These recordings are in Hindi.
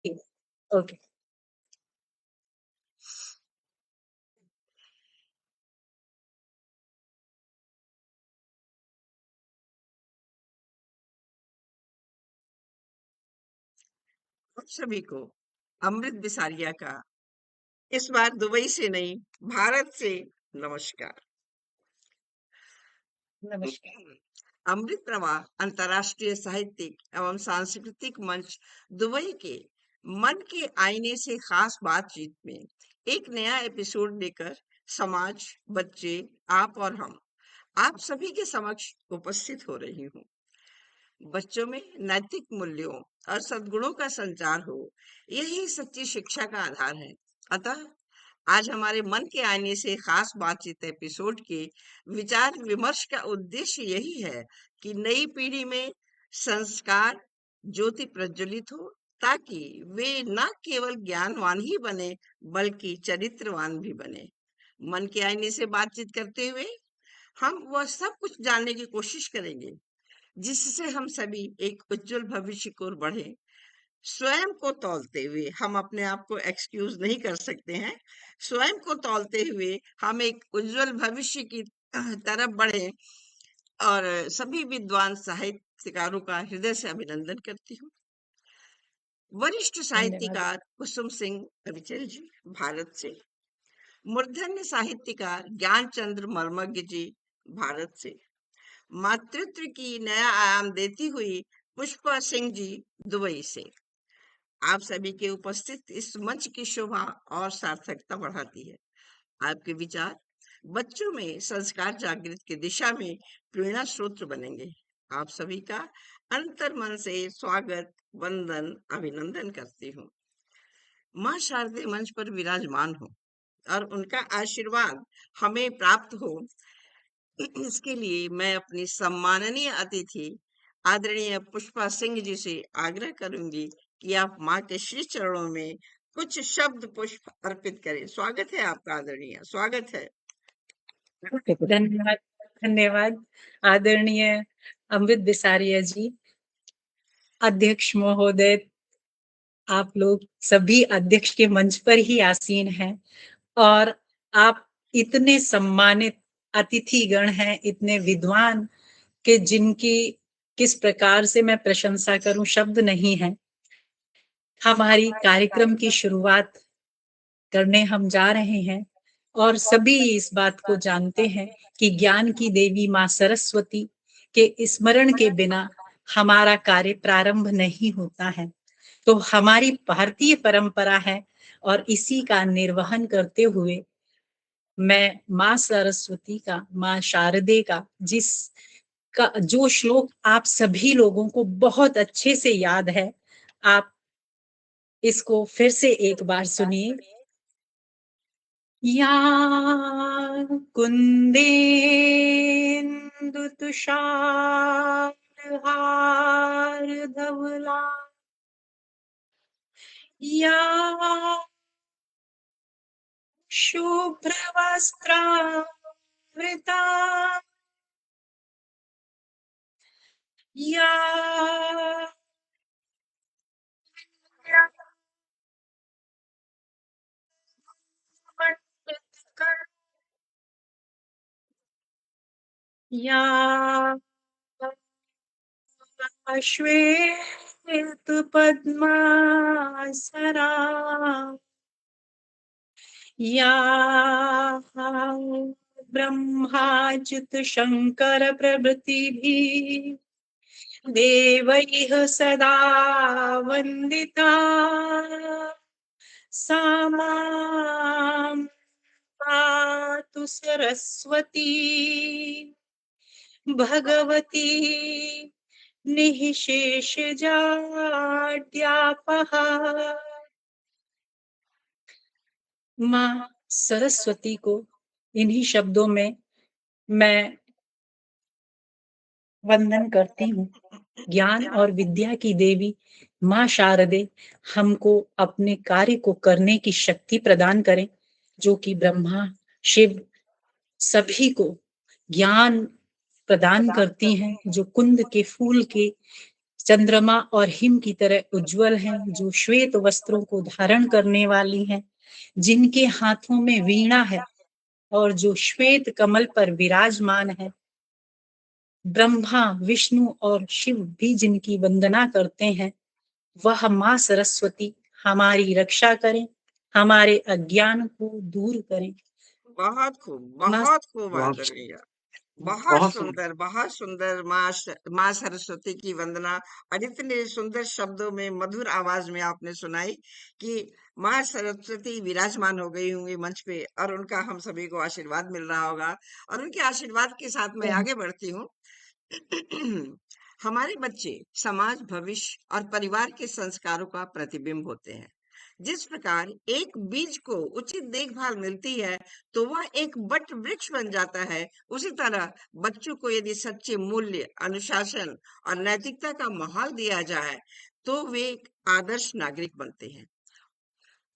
ओके। आप सभी को अमृत बिसारिया का इस बार दुबई से नहीं, भारत से नमस्कार। नमस्कार। अमृत प्रवाह अंतर्राष्ट्रीय साहित्यिक एवं सांस्कृतिक मंच दुबई के मन के आईने से खास बातचीत में एक नया एपिसोड लेकर समाज, बच्चे, आप और हम, आप सभी के समक्ष उपस्थित हो रही हूँ। बच्चों में नैतिक मूल्यों और सद्गुणों का संचार हो, यही सच्ची शिक्षा का आधार है। अतः आज हमारे मन के आईने से खास बातचीत एपिसोड के विचार विमर्श का उद्देश्य यही है कि नई पीढ़ी में संस्कार ज्योति प्रज्वलित हो, ताकि वे न केवल ज्ञानवान ही बने बल्कि चरित्रवान भी बने। मन के आईने से बातचीत करते हुए हम वह सब कुछ जानने की कोशिश करेंगे जिससे हम सभी एक उज्जवल भविष्य की ओर बढ़े। स्वयं को तौलते हुए हम अपने आप को एक्सक्यूज नहीं कर सकते हैं। स्वयं को तौलते हुए हम एक उज्जवल भविष्य की तरफ बढ़े। और सभी विद्वान साहित्यकारों का हृदय से अभिनंदन करती हूँ। वरिष्ठ धन्यवाद। साहित्यकार कुसुम सिंह अविचल जी, भारत से। मूर्धन्य साहित्यकार ज्ञानचंद्र मर्मज्ञ जी, भारत से। मातृत्व की नया आयाम देती हुई पुष्पा सिंह जी, दुबई से। आप सभी के उपस्थित इस मंच की शोभा और सार्थकता बढ़ाती है। आपके विचार बच्चों में संस्कार जागृत की दिशा में प्रेरणा स्रोत बनेंगे। आप सभी का अंतर मन से स्वागत, वंदन, अभिनंदन करती हूँ। माँ शारदे मंच पर विराजमान हो और उनका आशीर्वाद हमें प्राप्त हो, इसके लिए मैं अपनी सम्माननीय अतिथि आदरणीय पुष्पा सिंह जी से आग्रह करूंगी कि आप माँ के श्री चरणों में कुछ शब्द पुष्प अर्पित करें। स्वागत है आपका आदरणीय, स्वागत है। धन्यवाद। धन्यवाद आदरणीय अमृत बिसारिया जी, अध्यक्ष महोदय, आप लोग सभी अध्यक्ष के मंच पर ही आसीन हैं और आप इतने सम्मानित अतिथिगण हैं, इतने विद्वान कि जिनकी किस प्रकार से मैं प्रशंसा करूं, शब्द नहीं है। हमारी कार्यक्रम की शुरुआत करने हम जा रहे हैं और सभी इस बात को जानते हैं कि ज्ञान की देवी माँ सरस्वती के स्मरण के बिना हमारा कार्य प्रारंभ नहीं होता है। तो हमारी भारतीय परंपरा है और इसी का निर्वहन करते हुए मैं माँ सरस्वती का, माँ शारदे का, जो श्लोक आप सभी लोगों को बहुत अच्छे से याद है, आप इसको फिर से एक बार सुनिए। या कुंदेन्दु तुषारहार धवला, या शुभ्रवस्त्रावृता, या या श्वेत पद्मासना, या ब्रह्माच्युत शंकर प्रभृतिभिः देवैः सदा वन्दिता, सा मां पातु सरस्वती भगवती निःशेषजाड्यापः। माँ सरस्वती को इन्हीं शब्दों में मैं वंदन करती हूँ। ज्ञान और विद्या की देवी माँ शारदे हमको अपने कार्य को करने की शक्ति प्रदान करें, जो कि ब्रह्मा शिव सभी को ज्ञान प्रदान करती हैं, जो कुंद के फूल के चंद्रमा और हिम की तरह उज्जवल हैं, जो श्वेत वस्त्रों को धारण करने वाली हैं, जिनके हाथों में वीणा है और जो श्वेत कमल पर विराजमान है। ब्रह्मा, विष्णु और शिव भी जिनकी वंदना करते हैं, वह माँ सरस्वती हमारी रक्षा करें, हमारे अज्ञान को दूर करें। माँ बहुत खूब बहुत आदरणीय। बहुत सुंदर। बहुत सुंदर माँ सरस्वती की वंदना, और इतने सुंदर शब्दों में, मधुर आवाज में आपने सुनाई कि माँ सरस्वती विराजमान हो गई होंगी मंच पे, और उनका हम सभी को आशीर्वाद मिल रहा होगा, और उनके आशीर्वाद के साथ मैं आगे बढ़ती हूँ। हमारे बच्चे समाज, भविष्य और परिवार के संस्कारों का प्रतिबिंब होते हैं। जिस प्रकार एक बीज को उचित देखभाल मिलती है तो वह एक वट वृक्ष बन जाता है, उसी तरह बच्चों को यदि सच्चे मूल्य, अनुशासन और नैतिकता का माहौल दिया जाए तो वे एक आदर्श नागरिक बनते हैं।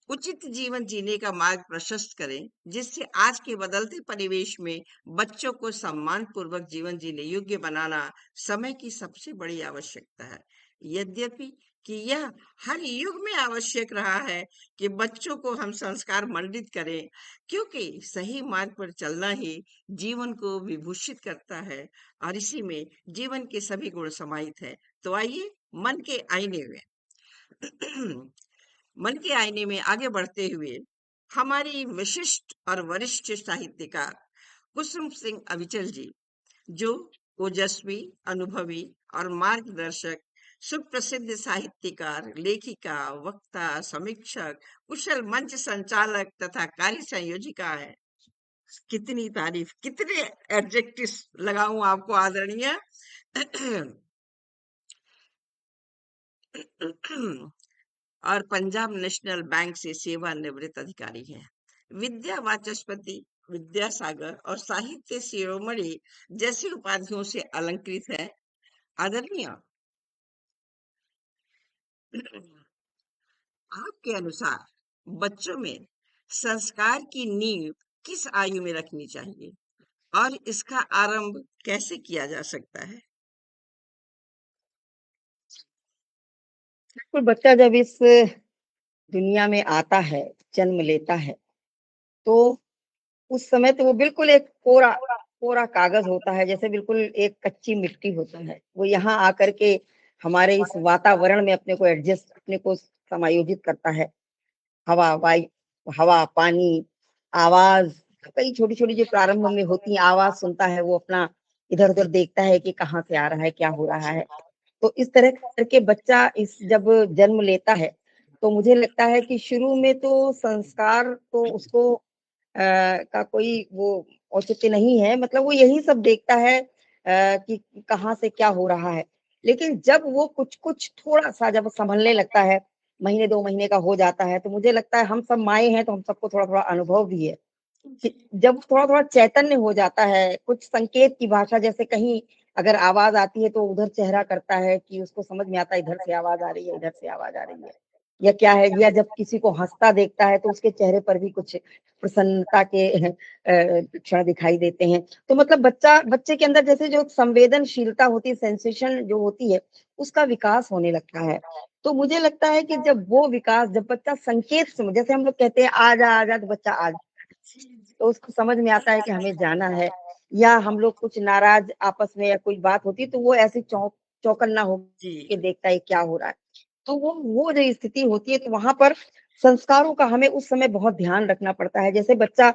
उचित जीवन जीने का मार्ग प्रशस्त करें, जिससे आज के बदलते परिवेश में बच्चों को सम्मान पूर्वक जीवन जीने योग्य बनाना समय की सबसे बड़ी आवश्यकता है। यद्यपि कि यह हर युग में आवश्यक रहा है कि बच्चों को हम संस्कार मंडित करें, क्योंकि सही मार्ग पर चलना ही जीवन को विभूषित करता है, और इसी में जीवन के सभी गुण समाहित है। तो आइए मन के आईने में मन के आईने में आगे बढ़ते हुए हमारी विशिष्ट और वरिष्ठ साहित्यकार कुसुम सिंह अविचल जी, जो ओजस्वी, अनुभवी और मार्गदर्शक, सुप्रसिद्ध साहित्यकार, लेखिका, वक्ता, समीक्षक, कुशल मंच संचालक तथा कार्य संयोजिका है। कितनी तारीफ, कितने एडजेक्टिव्स लगाऊं आपको आदरणीय। और पंजाब नेशनल बैंक से सेवानिवृत्त अधिकारी हैं। विद्या वाचस्पति, विद्यासागर और साहित्य शिरोमणि जैसी उपाधियों से अलंकृत है। आदरणीय, आपके अनुसार बच्चों में संस्कार की नींव किस आयु में रखनी चाहिए और इसका आरंभ कैसे किया जा सकता है? कोई बच्चा जब इस दुनिया में आता है, जन्म लेता है, तो उस समय तो वो बिल्कुल एक कोरा कोरा कागज़ होता है, जैसे बिल्कुल एक कच्ची मिट्टी होता है। वो यहाँ आकर के हमारे इस वातावरण में अपने को समायोजित करता है। हवा, पानी, आवाज़, कई छोटी-छोटी जो प्रारंभ में होती हैं, आवाज़ सुनता है, वो अपना इधर-उधर देखता है कि कहाँ से आ रहा है, क्या हो रहा है। तो इस तरह करके बच्चा जब जन्म लेता है, तो मुझे लगता है कि शुरू में तो संस्कार तो उसको का कोई वो औचित्य नहीं है, मतलब वो यही सब देखता है कि कहाँ से क्या हो रहा है। लेकिन जब वो कुछ-कुछ थोड़ा-सा जब सँभलने लगता है, महीने 2 महीने का हो जाता है, तो मुझे लगता है हम सब माएँ हैं, तो हम सबको थोड़ा-थोड़ा अनुभव भी है। कि जब थोड़ा-थोड़ा चैतन्य हो जाता है, कुछ संकेत की भाषा, जैसे कहीं अगर आवाज़ आती है तो उधर चेहरा करता है कि उसको समझ में आता है इधर से आवाज़ आ रही है, इधर से आवाज़ आ रही है, या क्या है, या जब किसी को हँसता देखता है तो उसके चेहरे पर भी कुछ प्रसन्नता के क्षण दिखाई देते हैं। तो मतलब बच्चे के अंदर जैसे जो संवेदनशीलता होती है, सेंसेशन जो होती है, उसका विकास होने लगता है। तो मुझे लगता है कि जब बच्चा संकेत से, जैसे हम लोग कहते हैं, "आ जा, आ जा", तो बच्चा आ तो उसको समझ में आता है कि हमें जाना है, या हम लोग कुछ नाराज़ आपस में या कोई बात होती है तो वो ऐसे चौकन्ना जी, होके देखता है क्या हो रहा है। तो वो जो स्थिति होती है तो वहाँ पर संस्कारों का हमें उस समय बहुत ध्यान रखना पड़ता है। जैसे बच्चा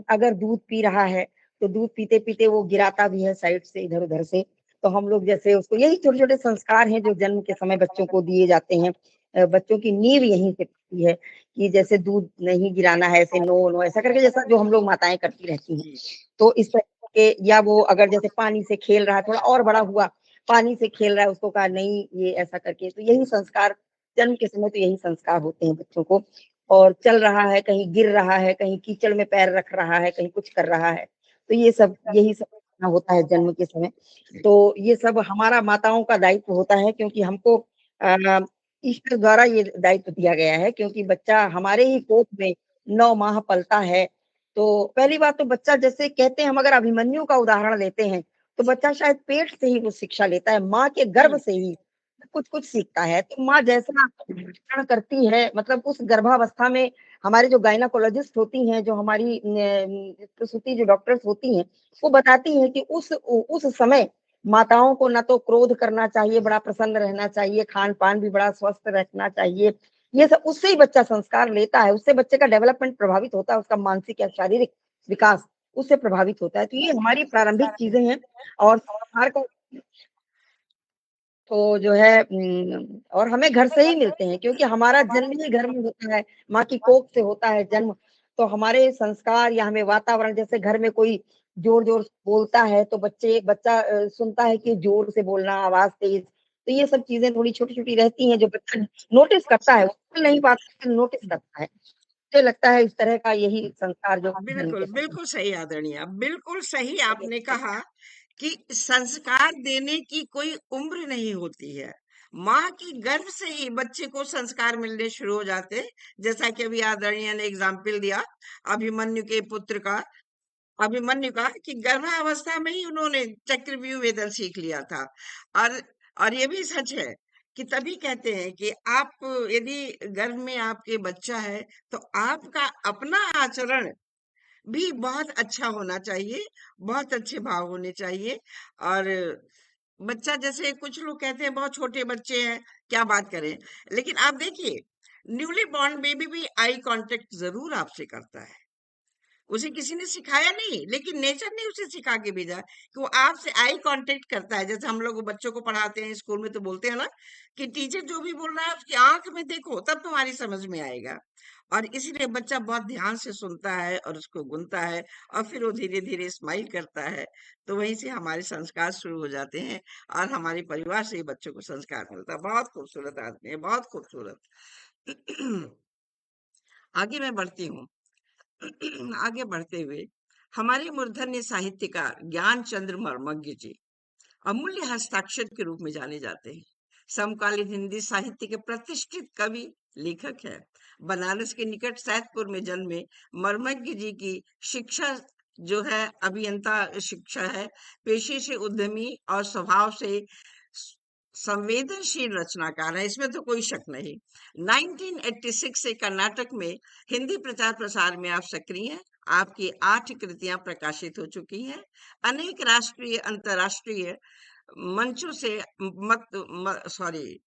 अगर दूध पी रहा है, तो दूध पीते-पीते वो गिराता भी है साइड से, इधर-उधर से। तो हम लोग जैसे उसको, यही छोटे-छोटे संस्कार हैं जो जन्म के समय बच्चों को दिए जाते हैं। बच्चों की नींव यहीं से पड़ती है कि जैसे दूध नहीं गिराना है, ऐसे नो, नो ऐसा करके, जैसा जो हम लोग माताएँ करती रहती हैं। जी, तो इस तरह के, या वो अगर जैसे पानी से खेल रहा है, थोड़ा और बड़ा हुआ, पानी से खेल रहा है, उसको कहा नहीं ये ऐसा करके, तो यही संस्कार जन्म के समय तो यही संस्कार होते हैं बच्चों को। और चल रहा है, कहीं गिर रहा है, कहीं कीचड़ में पैर रख रहा है, कहीं कुछ कर रहा है, तो यही सब करना होता है जन्म के समय। तो ये सब हमारा माताओं का दायित्व होता है, क्योंकि हमको ईश्वर द्वारा ये दायित्व दिया गया है, क्योंकि बच्चा हमारे ही कोख में 9 माह पलता है। तो पहली बात तो बच्चा, जैसे कहते हैं, हम अगर अभिमन्यु का उदाहरण लेते हैं, तो बच्चा शायद पेट से ही वो शिक्षा लेता है, माँ के गर्भ से ही कुछ-कुछ सीखता है। तो माँ जैसा शिक्षण करती है, मतलब उस गर्भावस्था में हमारे जो गायनेकोलॉजिस्ट होती हैं, जो हमारी प्रसूति जो डॉक्टर्स होती हैं, वो बताती हैं कि उस समय माताओं को ना तो क्रोध करना चाहिए, बड़ा प्रसन्न रहना चाहिए, खान-पान भी बड़ा स्वस्थ रखना चाहिए। ये सब उससे ही बच्चा संस्कार लेता है, उससे बच्चे का डेवलपमेंट प्रभावित होता है, उसका मानसिक या शारीरिक विकास उससे प्रभावित होता है। तो ये हमारी प्रारंभिक चीज़ें हैं और संस्कार का तो जो है और हमें घर से ही मिलते हैं क्योंकि हमारा जन्म ही घर में होता है, माँ की कोख से होता है जन्म। तो हमारे संस्कार या हमें वातावरण जैसे घर में कोई ज़ोर-ज़ोर से बोलता है तो बच्चा सुनता है कि ज़ोर से बोलना, आवाज़ तेज़, तो ये सब चीज़ें थोड़ी छोटी-छोटी रहती हैं जो बच्चा नोटिस करता है, वो बोल नहीं पाता लेकिन नोटिस करता है। मुझे लगता है इस तरह का यही संस्कार जो जन्म बिल्कुल, के समय बिल्कुल सही आदरणीय, बिल्कुल सही आपने कहा कि संस्कार देने की कोई उम्र नहीं होती है। माँ की गर्भ से ही बच्चे को संस्कार मिलने शुरू हो जाते हैं। जैसा कि अभी आदरणीय ने एग्जाम्पल दिया अभिमन्यु के पुत्र का, अभिमन्यु का कि गर्भावस्था में ही उन्होंने चक्रव्यूह वेदन सीख लिया था। और और ये भी सच है कि तभी कहते हैं कि आप यदि गर्भ में आपके बच्चा है तो आपका अपना आचरण भी बहुत अच्छा होना चाहिए, बहुत अच्छे भाव होने चाहिए। और बच्चा जैसे कुछ लोग कहते हैं बहुत छोटे बच्चे हैं, क्या बात करें, लेकिन आप देखिए न्यूली बॉर्न बेबी भी आई कांटेक्ट जरूर आपसे करता है। उसे किसी ने सिखाया नहीं, लेकिन नेचर ने उसे सिखा के भेजा है कि वो आपसे आई कांटेक्ट करता है। जैसे हम लोग बच्चों को पढ़ाते हैं स्कूल में तो बोलते हैं ना कि टीचर जो भी बोल रहा है उसकी आंख में देखो तब तुम्हारी समझ में आएगा। और इसीलिए बच्चा बहुत ध्यान से सुनता है और उसको गुनता है और फिर वो धीरे धीरे स्माइल करता है। तो वहीं से हमारे संस्कार शुरू हो जाते हैं और हमारे परिवार से ही बच्चों को संस्कार मिलता है। बहुत खूबसूरत आदमी है, बहुत खूबसूरत। आगे मैं बढ़ती हूँ। आगे बढ़ते हुए हमारे मूर्धन्य साहित्यकार ज्ञान चंद्र मर्मज्ञ जी अमूल्य हस्ताक्षर के रूप में जाने जाते हैं। समकालीन हिंदी साहित्य के प्रतिष्ठित कवि लेखक है। बनारस के निकट सैदपुर में जन्मे मर्मज्ञ जी की शिक्षा जो है अभियंता शिक्षा है। पेशे से उद्यमी और स्वभाव से संवेदनशील रचनाकार है, इसमें तो कोई शक नहीं। 1986 से कर्नाटक में हिंदी प्रचार प्रसार में आप सक्रिय हैं। आपकी 8 कृतियां प्रकाशित हो चुकी हैं। अनेक राष्ट्रीय अंतर्राष्ट्रीय मंचों से सॉरी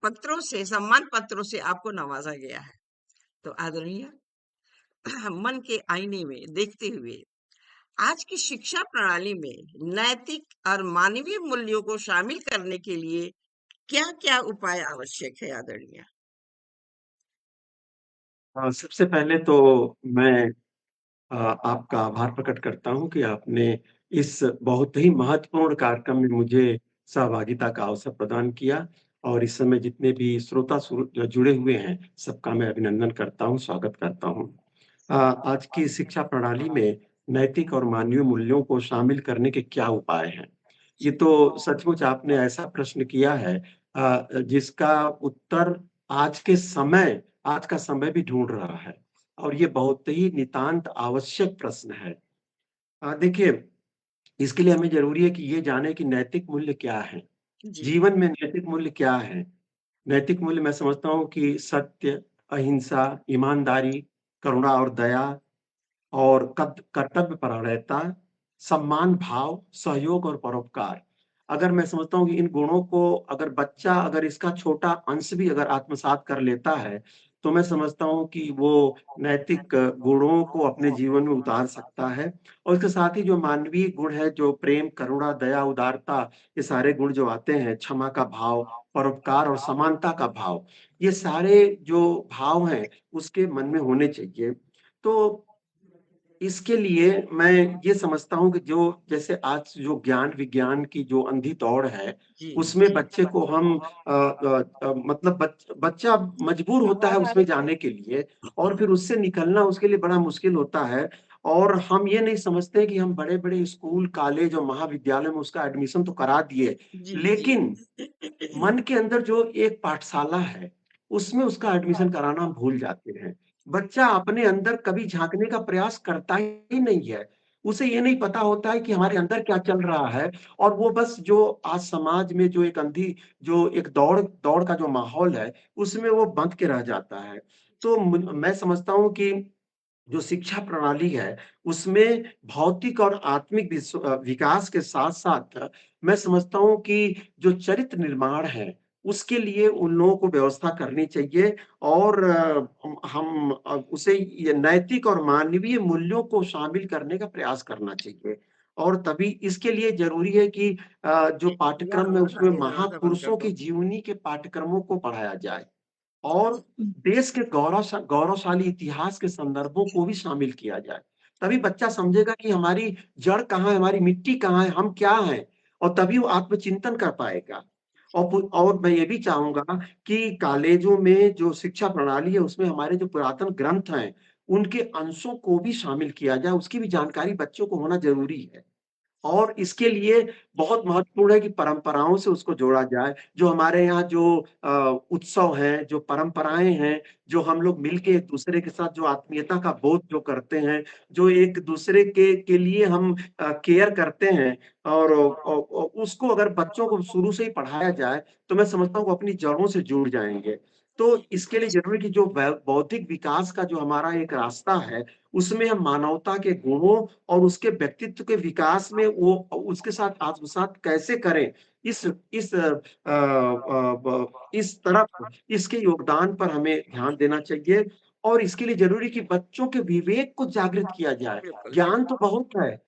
पत्रों से सम्मान पत्रों से आपको नवाजा गया है। तो आदरणीय, मन के आईने में देखते हुए आज की शिक्षा प्रणाली में नैतिक और मानवीय मूल्यों को शामिल करने के लिए क्या क्या उपाय आवश्यक है आदरणीय? सबसे पहले तो मैं आपका आभार प्रकट करता हूँ कि आपने इस बहुत ही महत्वपूर्ण कार्यक्रम में मुझे सहभागिता का अवसर प्रदान किया और इस समय जितने भी श्रोता जुड़े हुए हैं, सबका मैं अभिनंदन करता हूँ, स्वागत करता हूँ। आज की शिक्षा प्रणाली में नैतिक और मानवीय मूल्यों को शामिल करने के क्या उपाय हैं? ये तो सचमुच आपने ऐसा प्रश्न किया है जिसका उत्तर आज का समय भी ढूँढ रहा है और ये बहुत ही नितांत आवश्यक प्रश्न है। देखिए, इसके लिए हमें ज़रूरी है कि ये जानें कि नैतिक मूल्य क्या हैं? जी। जीवन में नैतिक मूल्य क्या हैं? नैतिक मूल्य मैं समझता हूँ कि सत्य, अहिंसा, ईमानदारी, करुणा और दया और कर्तव्य परायणता, सम्मान भाव, सहयोग और परोपकार। अगर मैं समझता हूँ कि इन गुणों को अगर बच्चा अगर इसका छोटा अंश भी अगर आत्मसात कर लेता है, तो मैं समझता हूँ कि वो नैतिक गुणों को अपने जीवन में उतार सकता है और इसके साथ ही जो मानवीय गुण है, जो प्रेम, करुणा, दया, उदारता, ये सारे गुण जो आते हैं, क्षमा का भाव, परोपकार और समानता का भाव, ये सारे जो भाव हैं, उसके मन में होने चाहिए। तो इसके लिए मैं ये समझता हूँ कि जो जैसे आज जो ज्ञान विज्ञान की जो अंधी दौड़ है, जी। उसमें बच्चे को हम मतलब बच्चा मजबूर होता है उसमें जाने के लिए और फिर उससे निकलना उसके लिए बड़ा मुश्किल होता है और हम ये नहीं समझते कि हम बड़े-बड़े स्कूल, कॉलेज और महाविद्यालय में उसका एडमिशन तो करा दिए, जी। जी। लेकिन मन के अंदर जो एक पाठशाला है, उसमें उसका एडमिशन कराना हम भूल जाते हैं। बच्चा अपने अंदर कभी झाँकने का प्रयास करता ही नहीं है। उसे ये नहीं पता होता है कि हमारे अंदर क्या चल रहा है और वो बस जो आज समाज में जो एक दौड़ का जो माहौल है, उसमें वो बंध के रह जाता है। तो मैं समझता हूँ कि जो शिक्षा प्रणाली है, उसमें भौतिक और आत्मिक विकास के साथ-साथ मैं समझता हूँ कि जो चरित्र निर्माण है, उसके लिए उन लोगों को व्यवस्था करनी चाहिए और उसे ये नैतिक और मानवीय मूल्यों को शामिल करने का प्रयास करना चाहिए। और तभी इसके लिए ज़रूरी है कि जो या पाठ्यक्रम में थोड़ा सा उसमें दरवाजा बंद कर महापुरुषों दो। की जीवनी के पाठ्यक्रमों को पढ़ाया जाए। और देश के गौरवशाली इतिहास के संदर्भों को भी शामिल किया जाए। तभी बच्चा समझेगा कि हमारी जड़ कहाँ है, हमारी मिट्टी कहाँ है, हम क्या हैं? और तभी वो आत्मचिंतन कर पाएगा। और मैं ये भी चाहूँगा कि कॉलेजों में जो शिक्षा प्रणाली है, उसमें हमारे जो पुरातन ग्रंथ हैं, उनके अंशों को भी शामिल किया जाए, उसकी भी जानकारी बच्चों को होना ज़रूरी है। और इसके लिए बहुत महत्वपूर्ण है कि परंपराओं से उसको जोड़ा जाए। जो हमारे यहाँ जो उत्सव हैं, जो परंपराएँ हैं, जो हम लोग मिलके एक-दूसरे के साथ जो आत्मीयता का बोध जो करते हैं, जो एक-दूसरे के लिए हम केयर करते हैं और उसको अगर बच्चों को शुरू से ही पढ़ाया जाए, तो मैं समझता हूँ वो अपनी जड़ों से जुड़ जाएँगे। तो इसके लिए ज़रूरी है कि जो बौद्धिक विकास का जो हमारा एक रास्ता है, उसमें हम मानवता के गुणों और उसके व्यक्तित्व के विकास में वो उसके साथ आत्मसात कैसे करें, इस अ ब इस तरफ इसके योगदान पर हमें ध्यान देना चाहिए और इसके लिए ज़रूरी है कि बच्चों के विवेक को जागृत किया जाए। बिल्कुल, ज्ञान तो बहुत है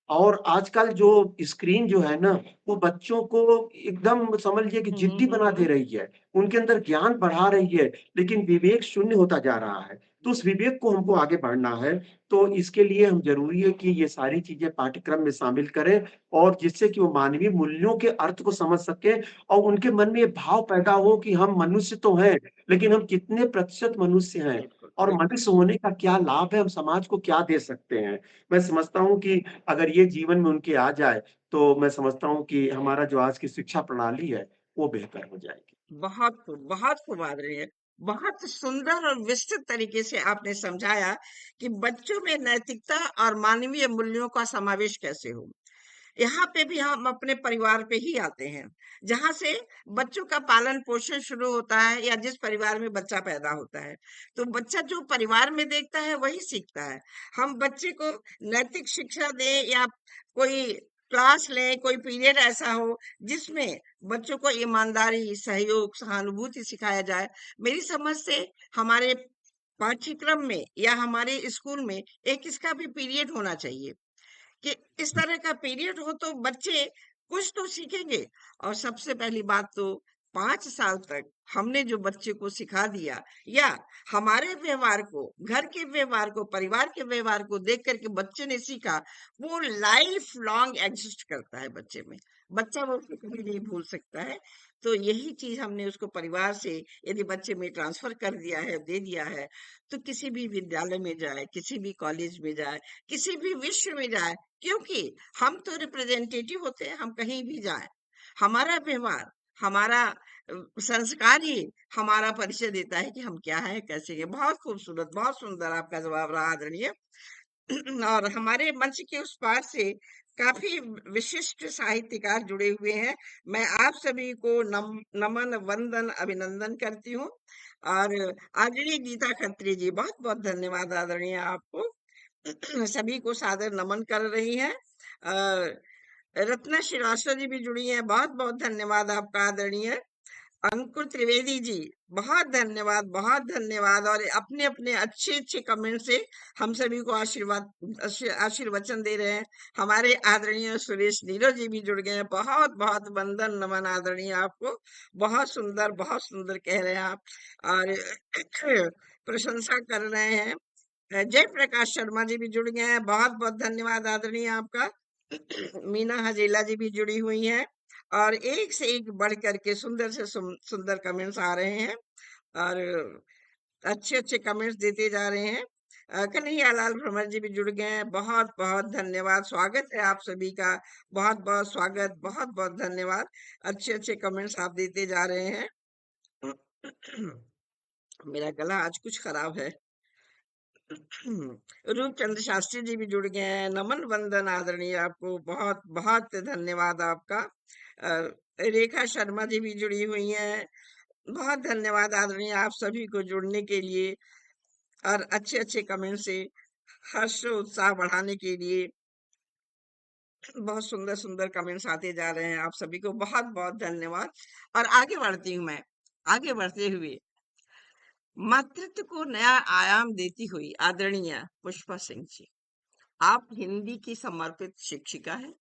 और आजकल जो स्क्रीन जो है ना, वो बच्चों को एकदम समझ लीजिए कि जिद्दी बना दे रही है। उनके अंदर ज्ञान बढ़ा रही है, लेकिन विवेक शून्य होता जा रहा है। तो उस विवेक को हमको आगे बढ़ना है, तो इसके लिए हम ज़रूरी है कि ये सारी चीज़ें पाठ्यक्रम में शामिल करें और जिससे कि वो मानवीय मूल्यों के अर्थ को समझ सकें और उनके मन में ये भाव पैदा हो कि हम मनुष्य तो हैं, लेकिन हम कितने प्रतिशत मनुष्य हैं बिल्कुल, और बिल्कुल। मनुष्य होने का क्या लाभ है, हम समाज को क्या दे सकते हैं। मैं समझता हूँ कि अगर ये जीवन में उनके आ जाए, तो मैं समझता हूँ कि हमारा जो आज की शिक्षा प्रणाली है, वो बेहतर हो जाएगी। बहुत खूब आदरणीय। बहुत सुंदर और विस्तृत तरीके से आपने समझाया कि बच्चों में नैतिकता और मानवीय मूल्यों का समावेश कैसे हो। यहाँ पे भी हम अपने परिवार पे ही आते हैं, जहाँ से बच्चों का पालन पोषण शुरू होता है या जिस परिवार में बच्चा पैदा होता है। तो बच्चा जो परिवार में देखता है वही सीखता है। हम बच्चे को नैतिक शिक्षा दें या कोई क्लास लें, कोई पीरियड ऐसा हो जिसमें बच्चों को ईमानदारी, सहयोग, सहानुभूति सिखाया जाए। मेरी समझ से हमारे पाठ्यक्रम में या हमारे स्कूल में एक इसका भी पीरियड होना चाहिए कि इस तरह का पीरियड हो तो बच्चे कुछ तो सीखेंगे। और सबसे पहली बात तो 5 साल तक हमने जो बच्चे को सिखा दिया या हमारे व्यवहार को, घर के व्यवहार को, परिवार के व्यवहार को देख करके बच्चे ने सीखा, वो लाइफ लॉन्ग एग्जिस्ट करता है बच्चे में। बच्चा वो उसे कभी नहीं भूल सकता है। तो यही चीज हमने उसको परिवार से यदि बच्चे में ट्रांसफर कर दिया है, दे दिया है, तो किसी भी विद्यालय में जाए, किसी भी कॉलेज में जाए, किसी भी विश्व में जाए, क्योंकि हम तो रिप्रेजेंटेटिव होते हैं, हम कहीं भी जाएं, हमारा व्यवहार, हमारा संस्कार ही हमारा परिचय देता है कि हम क्या है, कैसे हैं। बहुत खूबसूरत, बहुत सुंदर आपका जवाब रहा आदरणीय। और हमारे मंच के उस पार से काफी विशिष्ट साहित्यकार जुड़े हुए हैं। मैं आप सभी को नमन, वंदन, अभिनंदन करती हूँ। और आदरणीय गीता खत्री जी, बहुत बहुत धन्यवाद आदरणीय आपको। सभी को सादर नमन कर रही हैं। रत्ना श्रीवास्तव जी भी जुड़ी हैं, बहुत बहुत धन्यवाद आपका आदरणीय। अंकुर त्रिवेदी जी, बहुत धन्यवाद, बहुत धन्यवाद। और अपने अपने अच्छे अच्छे कमेंट से हम सभी को आशीर्वचन दे रहे हैं। हमारे आदरणीय सुरेश नीरो जी भी जुड़ गए हैं, बहुत बहुत वंदन नमन आदरणीय आपको। बहुत सुंदर कह रहे हैं आप। और प्रशंसा कर रहे हैं। जयप्रकाश शर्मा जी भी जुड़ गए हैं, बहुत बहुत धन्यवाद आदरणीय आपका। मीना हजेला जी भी जुड़ी हुई हैं और एक से एक बढ़ करके सुंदर से सुंदर कमेंट्स आ रहे हैं और अच्छे अच्छे कमेंट्स देते जा रहे हैं। कन्हैयालाल भ्रमर जी भी जुड़ गए हैं, बहुत बहुत धन्यवाद, स्वागत है आप सभी का। बहुत बहुत स्वागत, बहुत बहुत धन्यवाद। अच्छे अच्छे कमेंट्स आप देते जा रहे हैं। मेरा गला आज कुछ खराब है। रूपचंद शास्त्री जी भी जुड़ गए हैं। नमन वंदन आदरणीय, आपको बहुत बहुत धन्यवाद आपका। रेखा शर्मा जी भी जुड़ी हुई हैं। बहुत धन्यवाद आदरणीय आप सभी को जुड़ने के लिए और अच्छे अच्छे कमेंट से हर्ष उत्साह बढ़ाने के लिए। बहुत सुंदर सुंदर कमेंट्स आते जा रहे हैं। आप सभी को बहुत बहुत धन्यवाद। और आगे बढ़ती हूँ मैं। आगे बढ़ते हुए मातृत्व को नया आयाम देती हुई आदरणीय पुष्पा सिंह जी, आप हिंदी की समर्पित शिक्षिका हैं।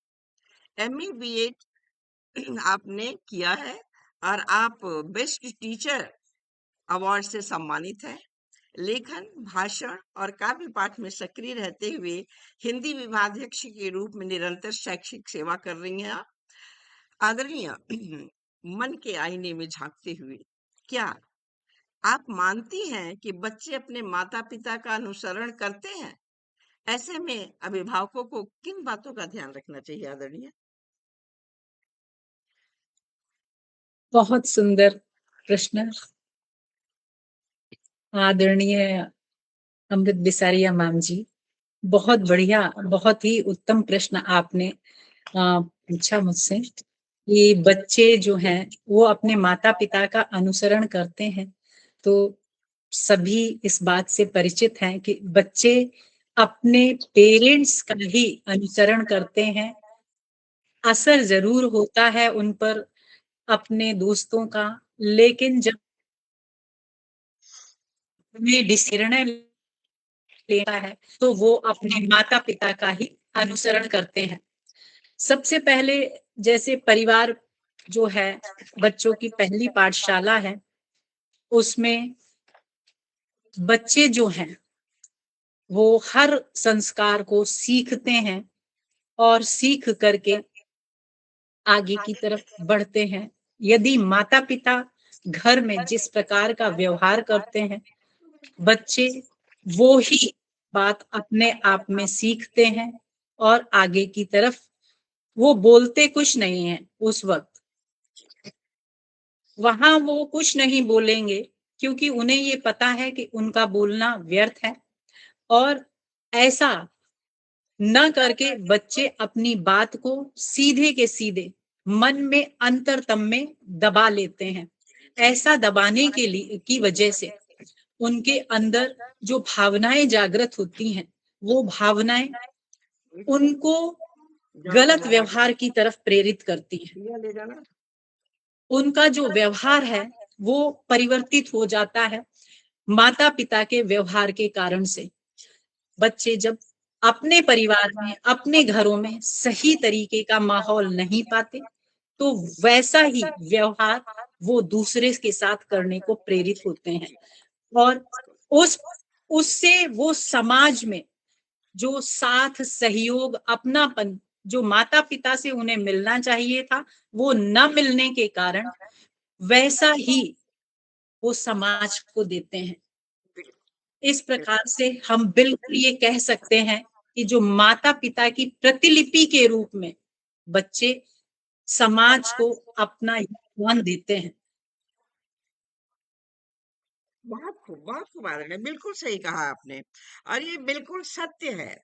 एमए बीएड आपने किया है और आप बेस्ट टीचर अवार्ड से सम्मानित हैं। लेखन, भाषण और काव्य पाठ में सक्रिय रहते हुए हिंदी विभागाध्यक्ष के रूप में निरंतर शैक्षिक सेवा कर रही हैं आप। आदरणीय, मन के आईने में झांकते हुए, क्या आप मानती हैं कि बच्चे अपने माता पिता का अनुसरण करते हैं? ऐसे में अभिभावकों को किन बातों का ध्यान रखना चाहिए आदरणीय? बहुत सुंदर प्रश्न आदरणीय अमृत बिसारिया मैम जी। बहुत बढ़िया, बहुत ही उत्तम प्रश्न आपने पूछा मुझसे कि बच्चे जो हैं वो अपने माता पिता का अनुसरण करते हैं। तो सभी इस बात से परिचित हैं कि बच्चे अपने पेरेंट्स का ही अनुसरण करते हैं। असर जरूर होता है उन पर अपने दोस्तों का, लेकिन जब उन्हें निर्णय लेना है तो वो अपने माता पिता का ही अनुसरण करते हैं। सबसे पहले जैसे परिवार जो है बच्चों की पहली पाठशाला है, उसमें बच्चे जो हैं वो हर संस्कार को सीखते हैं और सीख करके आगे की तरफ बढ़ते हैं। यदि माता पिता घर में जिस प्रकार का व्यवहार करते हैं, बच्चे वो ही बात अपने आप में सीखते हैं और आगे की तरफ वो बोलते कुछ नहीं है उस वक्त, वहां वो कुछ नहीं बोलेंगे क्योंकि उन्हें ये पता है कि उनका बोलना व्यर्थ है। और ऐसा न करके बच्चे अपनी बात को सीधे के सीधे मन में अंतरतम में दबा लेते हैं। ऐसा दबाने के लिए की वजह से उनके अंदर जो भावनाएं जागृत होती हैं, वो भावनाएं उनको गलत व्यवहार की तरफ प्रेरित करती हैं। ले जाना। उनका जो व्यवहार है वो परिवर्तित हो जाता है माता पिता के व्यवहार के कारण से। बच्चे जब अपने परिवार में, अपने घरों में सही तरीके का माहौल नहीं पाते, तो वैसा ही व्यवहार वो दूसरे के साथ करने को प्रेरित होते हैं। और उस उससे वो समाज में जो साथ, सहयोग, अपनापन जो माता पिता से उन्हें मिलना चाहिए था, वो न मिलने के कारण वैसा ही वो समाज को देते हैं। इस प्रकार से हम बिल्कुल ये कह सकते हैं कि जो माता पिता की प्रतिलिपि के रूप में बच्चे समाज को अपना योगदान देते हैं। बहुत खूब आदरणीय, बिल्कुल सही कहा आपने। और ये बिल्कुल सत्य है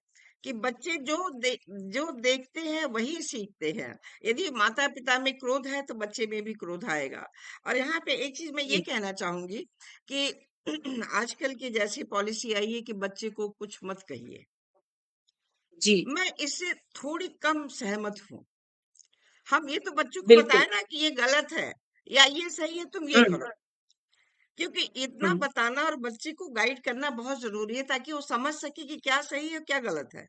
कि बच्चे जो देखते हैं वही सीखते हैं। यदि माता पिता में क्रोध है तो बच्चे में भी क्रोध आएगा। और यहाँ पे एक चीज मैं ये जी, कहना चाहूंगी कि आजकल की जैसी पॉलिसी आई है कि बच्चे को कुछ मत कहिए, जी, मैं इससे थोड़ी कम सहमत हूँ। हम ये तो बच्चों को बिल्कुल। बताए ना कि ये गलत है या ये सही है, तुम ये करो। हुँ, क्योंकि इतना हुँ, बताना और बच्चे को गाइड करना बहुत जरूरी है ताकि वो समझ सके कि क्या सही है क्या गलत है।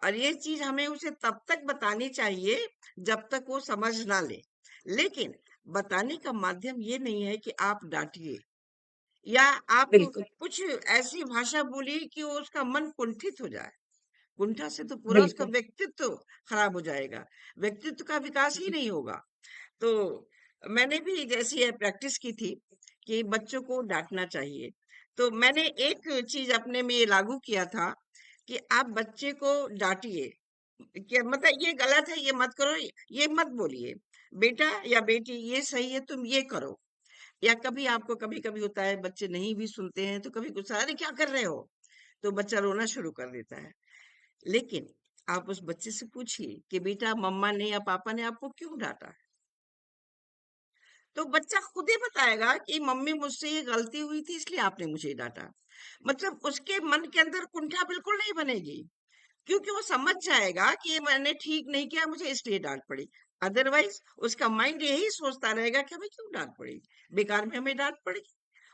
और ये चीज हमें उसे तब तक बतानी चाहिए जब तक वो समझ ना ले। लेकिन बताने का माध्यम ये नहीं है कि आप डांटिए या आप बिल्कुल, कुछ ऐसी भाषा बोलिए कि वो उसका मन कुंठित हो जाए। कुंठा से तो पूरा उसका बिल्कुल। व्यक्तित्व खराब हो जाएगा, व्यक्तित्व का विकास ही नहीं होगा। तो मैंने भी जैसी है प्रैक्टिस की थी कि बच्चों को डांटना चाहिए। तो मैंने एक चीज अपने में ये लागू किया था कि आप बच्चे को डांटिए, क्या मतलब ये गलत है ये मत करो, ये मत बोलिए, बेटा या बेटी ये सही है तुम ये करो। या कभी आपको कभी कभी होता है बच्चे नहीं भी सुनते हैं तो कभी गुस्सा, अरे क्या कर रहे हो, तो बच्चा रोना शुरू कर देता है। लेकिन आप उस बच्चे से पूछिए कि बेटा मम्मा ने या पापा ने आपको क्यों डांटा, तो बच्चा खुद ही बताएगा कि मम्मी मुझसे ये गलती हुई थी इसलिए आपने मुझे डांटा। मतलब उसके मन के अंदर कुंठा बिल्कुल नहीं बनेगी, क्योंकि वो समझ जाएगा कि ये मैंने ठीक नहीं किया, मुझे इसलिए डांट पड़ी। अदरवाइज उसका माइंड यही सोचता रहेगा कि हमें क्यों डांट पड़ी, बेकार में हमें डांट पड़ी।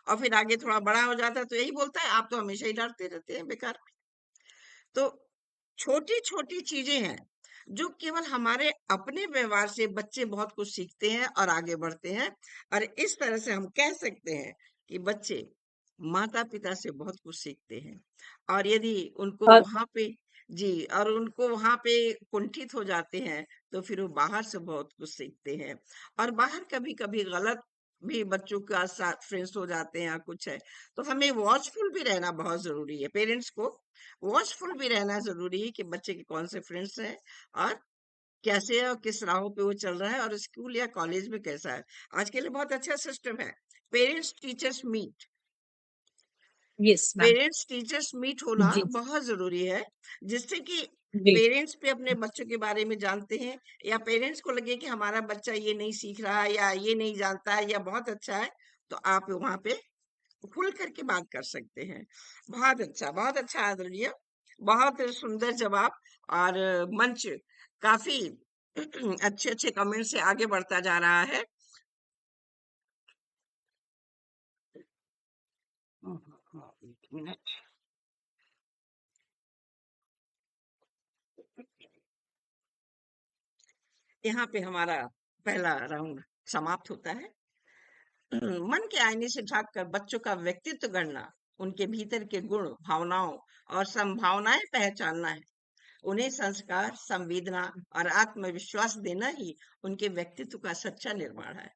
और फिर आगे थोड़ा बड़ा हो जाता है तो यही बोलता है आप तो हमेशा ही डांटते रहते हैं बेकार में। तो छोटी छोटी चीजें हैं जो केवल हमारे अपने व्यवहार से बच्चे बहुत कुछ सीखते हैं और आगे बढ़ते हैं। और इस तरह से हम कह सकते हैं कि बच्चे माता पिता से बहुत कुछ सीखते हैं। और यदि उनको और वहां पे जी और उनको वहां पे कुंठित हो जाते हैं तो फिर वो बाहर से बहुत कुछ सीखते हैं। और बाहर कभी कभी गलत भी बच्चों के साथ फ्रेंड्स हो जाते हैं या कुछ है, तो हमें वॉचफुल भी रहना बहुत जरूरी है। पेरेंट्स को वॉचफुल भी रहना जरूरी है कि बच्चे के कौन से फ्रेंड्स हैं और कैसे है और किस राहों पे वो चल रहा है और स्कूल या कॉलेज में कैसा है। आज के लिए बहुत अच्छा सिस्टम है, parents teachers meet. Yes ma'am. Parents teachers meet होना जी बहुत जरूरी है, जिससे कि जी पेरेंट्स भी अपने बच्चों के बारे में जानते हैं, या पेरेंट्स को लगे कि हमारा बच्चा ये नहीं सीख रहा है या ये नहीं जानता है या बहुत अच्छा है, तो आप वहां पे खुल करके बात कर सकते हैं। बहुत अच्छा आदरणीय, बहुत सुंदर जवाब। और मंच काफी अच्छे अच्छे कमेंट से आगे बढ़ता जा रहा है। एक मिनट। यहाँ पे हमारा पहला राउंड समाप्त होता है। मन के आईने से झांककर बच्चों का व्यक्तित्व गढ़ना, उनके भीतर के गुण भावनाओं और संभावनाएं पहचानना है। उन्हें संस्कार, संवेदना और आत्मविश्वास देना ही उनके व्यक्तित्व का सच्चा निर्माण है।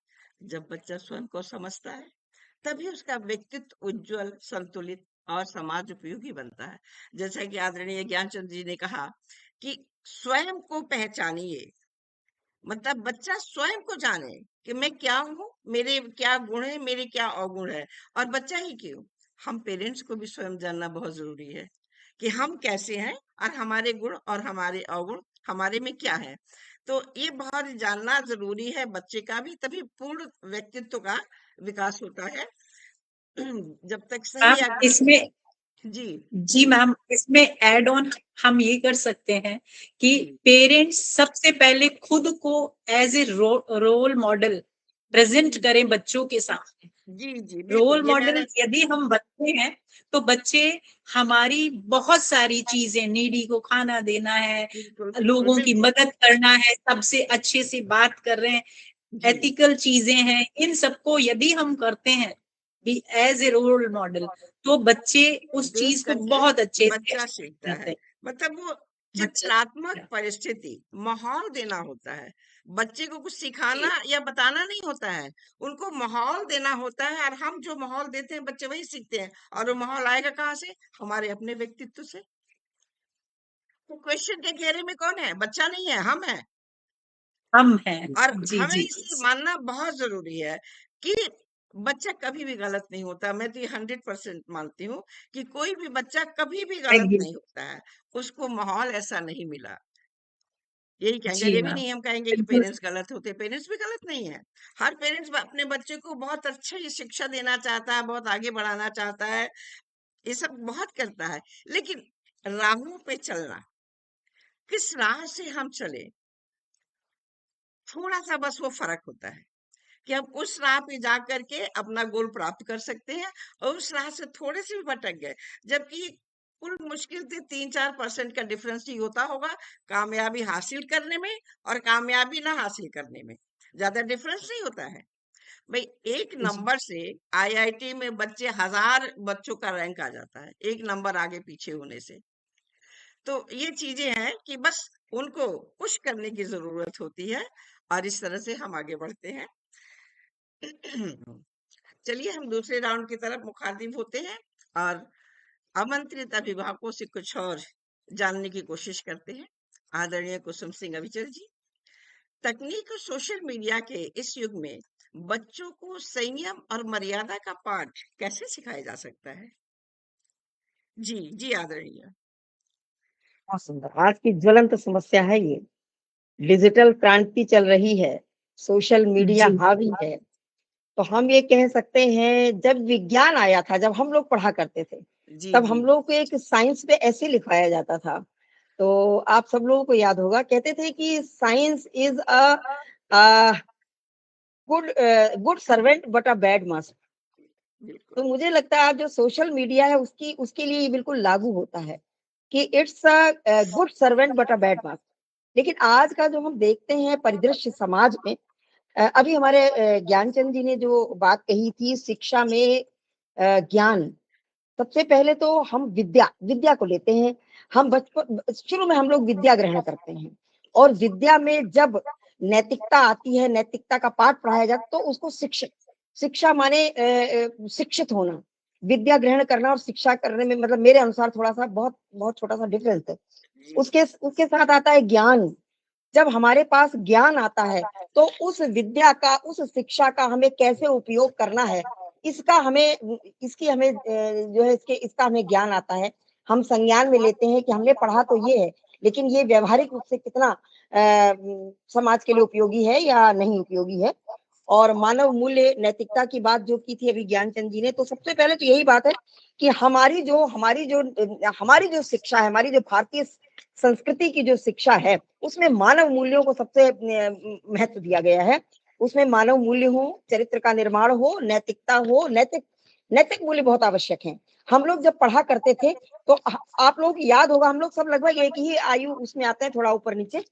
जब बच्चा स्वयं को समझता है तभी उसका व्यक्तित्व उज्जवल, संतुलित और समाज उपयोगी बनता है। जैसा कि आदरणीय ज्ञानचंद जी ने कहा कि स्वयं को पहचानिए, मतलब बच्चा स्वयं को जाने कि मैं क्या हूँ, मेरे क्या गुण है, मेरे क्या अवगुण है। और बच्चा ही क्यों, हम पेरेंट्स को भी स्वयं जानना बहुत जरूरी है कि हम कैसे हैं और हमारे गुण और हमारे अवगुण हमारे में क्या है। तो ये बहुत जानना जरूरी है बच्चे का भी, तभी पूर्ण व्यक्तित्व का विकास होता है। जब तक सही मैम आज्ञा इसमें जी जी मैम इसमें एड ऑन हम ये कर सकते हैं कि जी पेरेंट्स सबसे पहले खुद को as a role model present जी करें बच्चों के सामने। जी जी रोल बिल्कुल, ये मॉडल मैंने यदि हम बनते हैं तो बच्चे हमारी बहुत सारी चीजें, नीडी को खाना देना है, बिल्कुल बिल्कुल लोगों की बिल्कुल मदद करना है, सबसे अच्छे से बात कर रहे हैं, जी एथिकल चीजें हैं, इन सबको यदि हम करते हैं भी एज ए रोल मॉडल, तो बच्चे उस देख चीज को करके बहुत अच्छे से बच्चा सीखता करते है। हैं। मतलब वो बच्चा चित्रात्मक परिस्थिति, माहौल देना होता है। बच्चे को कुछ सिखाना जी या बताना नहीं होता है, उनको माहौल देना होता है। और हम जो माहौल देते हैं बच्चे वही सीखते हैं। और वो माहौल आएगा कहाँ से, हमारे अपने व्यक्तित्व से। तो क्वेश्चन के घेरे में कौन है, बच्चा नहीं है, हम हैं। हम हैं। और जी हमें जी इसे मानना बहुत जरूरी है कि बच्चा कभी भी गलत नहीं होता। मैं तो ये 100% मानती हूँ कि कोई भी बच्चा कभी भी गलत एग्री। नहीं होता है, उसको माहौल ऐसा नहीं मिला। यही कहेंगे, जी ये भी मैम नहीं हम कहेंगे कि बिल्कुल। पेरेंट्स गलत होते, पेरेंट्स भी गलत नहीं है। हर पेरेंट्स अपने बच्चे को बहुत अच्छी शिक्षा देना चाहता है, बहुत आगे बढ़ाना चाहता है, ये सब बहुत करता है। लेकिन राहों पे चलना, किस राह से हम चले, थोड़ा सा बस वो फर्क होता है कि हम उस राह पे जा करके अपना गोल प्राप्त कर सकते हैं, और उस राह से थोड़े से भी भटक गए, जबकि कुल मुश्किल से 3-4% का डिफरेंस ही होता होगा कामयाबी हासिल करने में और कामयाबी ना हासिल करने में। ज्यादा डिफरेंस नहीं होता है भाई। एक जी नंबर से आईआईटी में बच्चे 1000 बच्चों का रैंक आ जाता है, एक नंबर आगे पीछे होने से। तो ये चीजें हैं कि बस उनको पुश करने की जरूरत होती है, और इस तरह से हम आगे बढ़ते हैं। चलिए हम दूसरे राउंड की तरफ मुखातिब होते हैं और आमंत्रित अभिभावकों से कुछ और जानने की कोशिश करते हैं। आदरणीय कुसुम सिंह अविचल जी, तकनीक और सोशल मीडिया के इस युग में बच्चों को संयम और मर्यादा का पाठ कैसे सिखाया जा सकता है? जी, जी आदरणीय। बहुत सुंदर। आज की ज्वलंत समस्या है ये। डिजिटल क्रांति चल रही है, सोशल मीडिया जी, हावी है। तो हम ये कह सकते हैं जब विज्ञान आया था, जब हम लोग पढ़ा करते थे, जी, तब जी। हम लोग को एक साइंस पे ऐसे लिखवाया जाता था। तो आप सब लोगों को याद होगा, कहते थे कि science is a good servant but a bad master. बिल्कुल। तो मुझे लगता है आज जो सोशल मीडिया है उसकी उसके लिए ये बिल्कुल लागू होता है कि it's a good servant but a bad master. लेकिन आज का जो हम देखते हैं परिदृश्य समाज में, अभी हमारे ज्ञानचंद जी ने जो बात कही थी शिक्षा में ज्ञान, सबसे पहले तो हम विद्या विद्या को लेते हैं। हम बचपन शुरू में हम लोग विद्या ग्रहण करते हैं और विद्या में जब नैतिकता आती है, नैतिकता का पाठ पढ़ाया जाता है तो उसको शिक्षा शिक्षा माने शिक्षित होना। विद्या ग्रहण करना और शिक्षा करने में मतलब मेरे अनुसार थोड़ा-सा बहुत बहुत छोटा-सा डिफरेंस है। जी, उसके साथ आता है ज्ञान। जब हमारे पास ज्ञान आता है, तो उस विद्या का, उस शिक्षा का हमें कैसे उपयोग करना है, इसका हमें इसकी हमें जो है इसका हमें ज्ञान आता है। हम संज्ञान में लेते हैं कि हमने पढ़ा तो ये है, लेकिन ये व्यावहारिक रूप से कितना समाज के लिए उपयोगी है या नहीं उपयोगी है। और मानव मूल्य, नैतिकता की बात जो की थी अभी ज्ञानचंद जी ने, तो सबसे पहले तो यही बात है कि हमारी जो शिक्षा है, हमारी जो भारतीय संस्कृति की जो शिक्षा है, उसमें मानव मूल्यों को सबसे महत्व दिया गया है। उसमें मानव मूल्य हो, चरित्र का निर्माण हो, नैतिकता हो, नैतिक नैतिक मूल्य बहुत आवश्यक हैं। हम लोग जब पढ़ा करते थे, तो आप लोगों को याद होगा हम लोग सब लगभग एक ही आयु उसमें आते हैं, थोड़ा ऊपर-नीचे।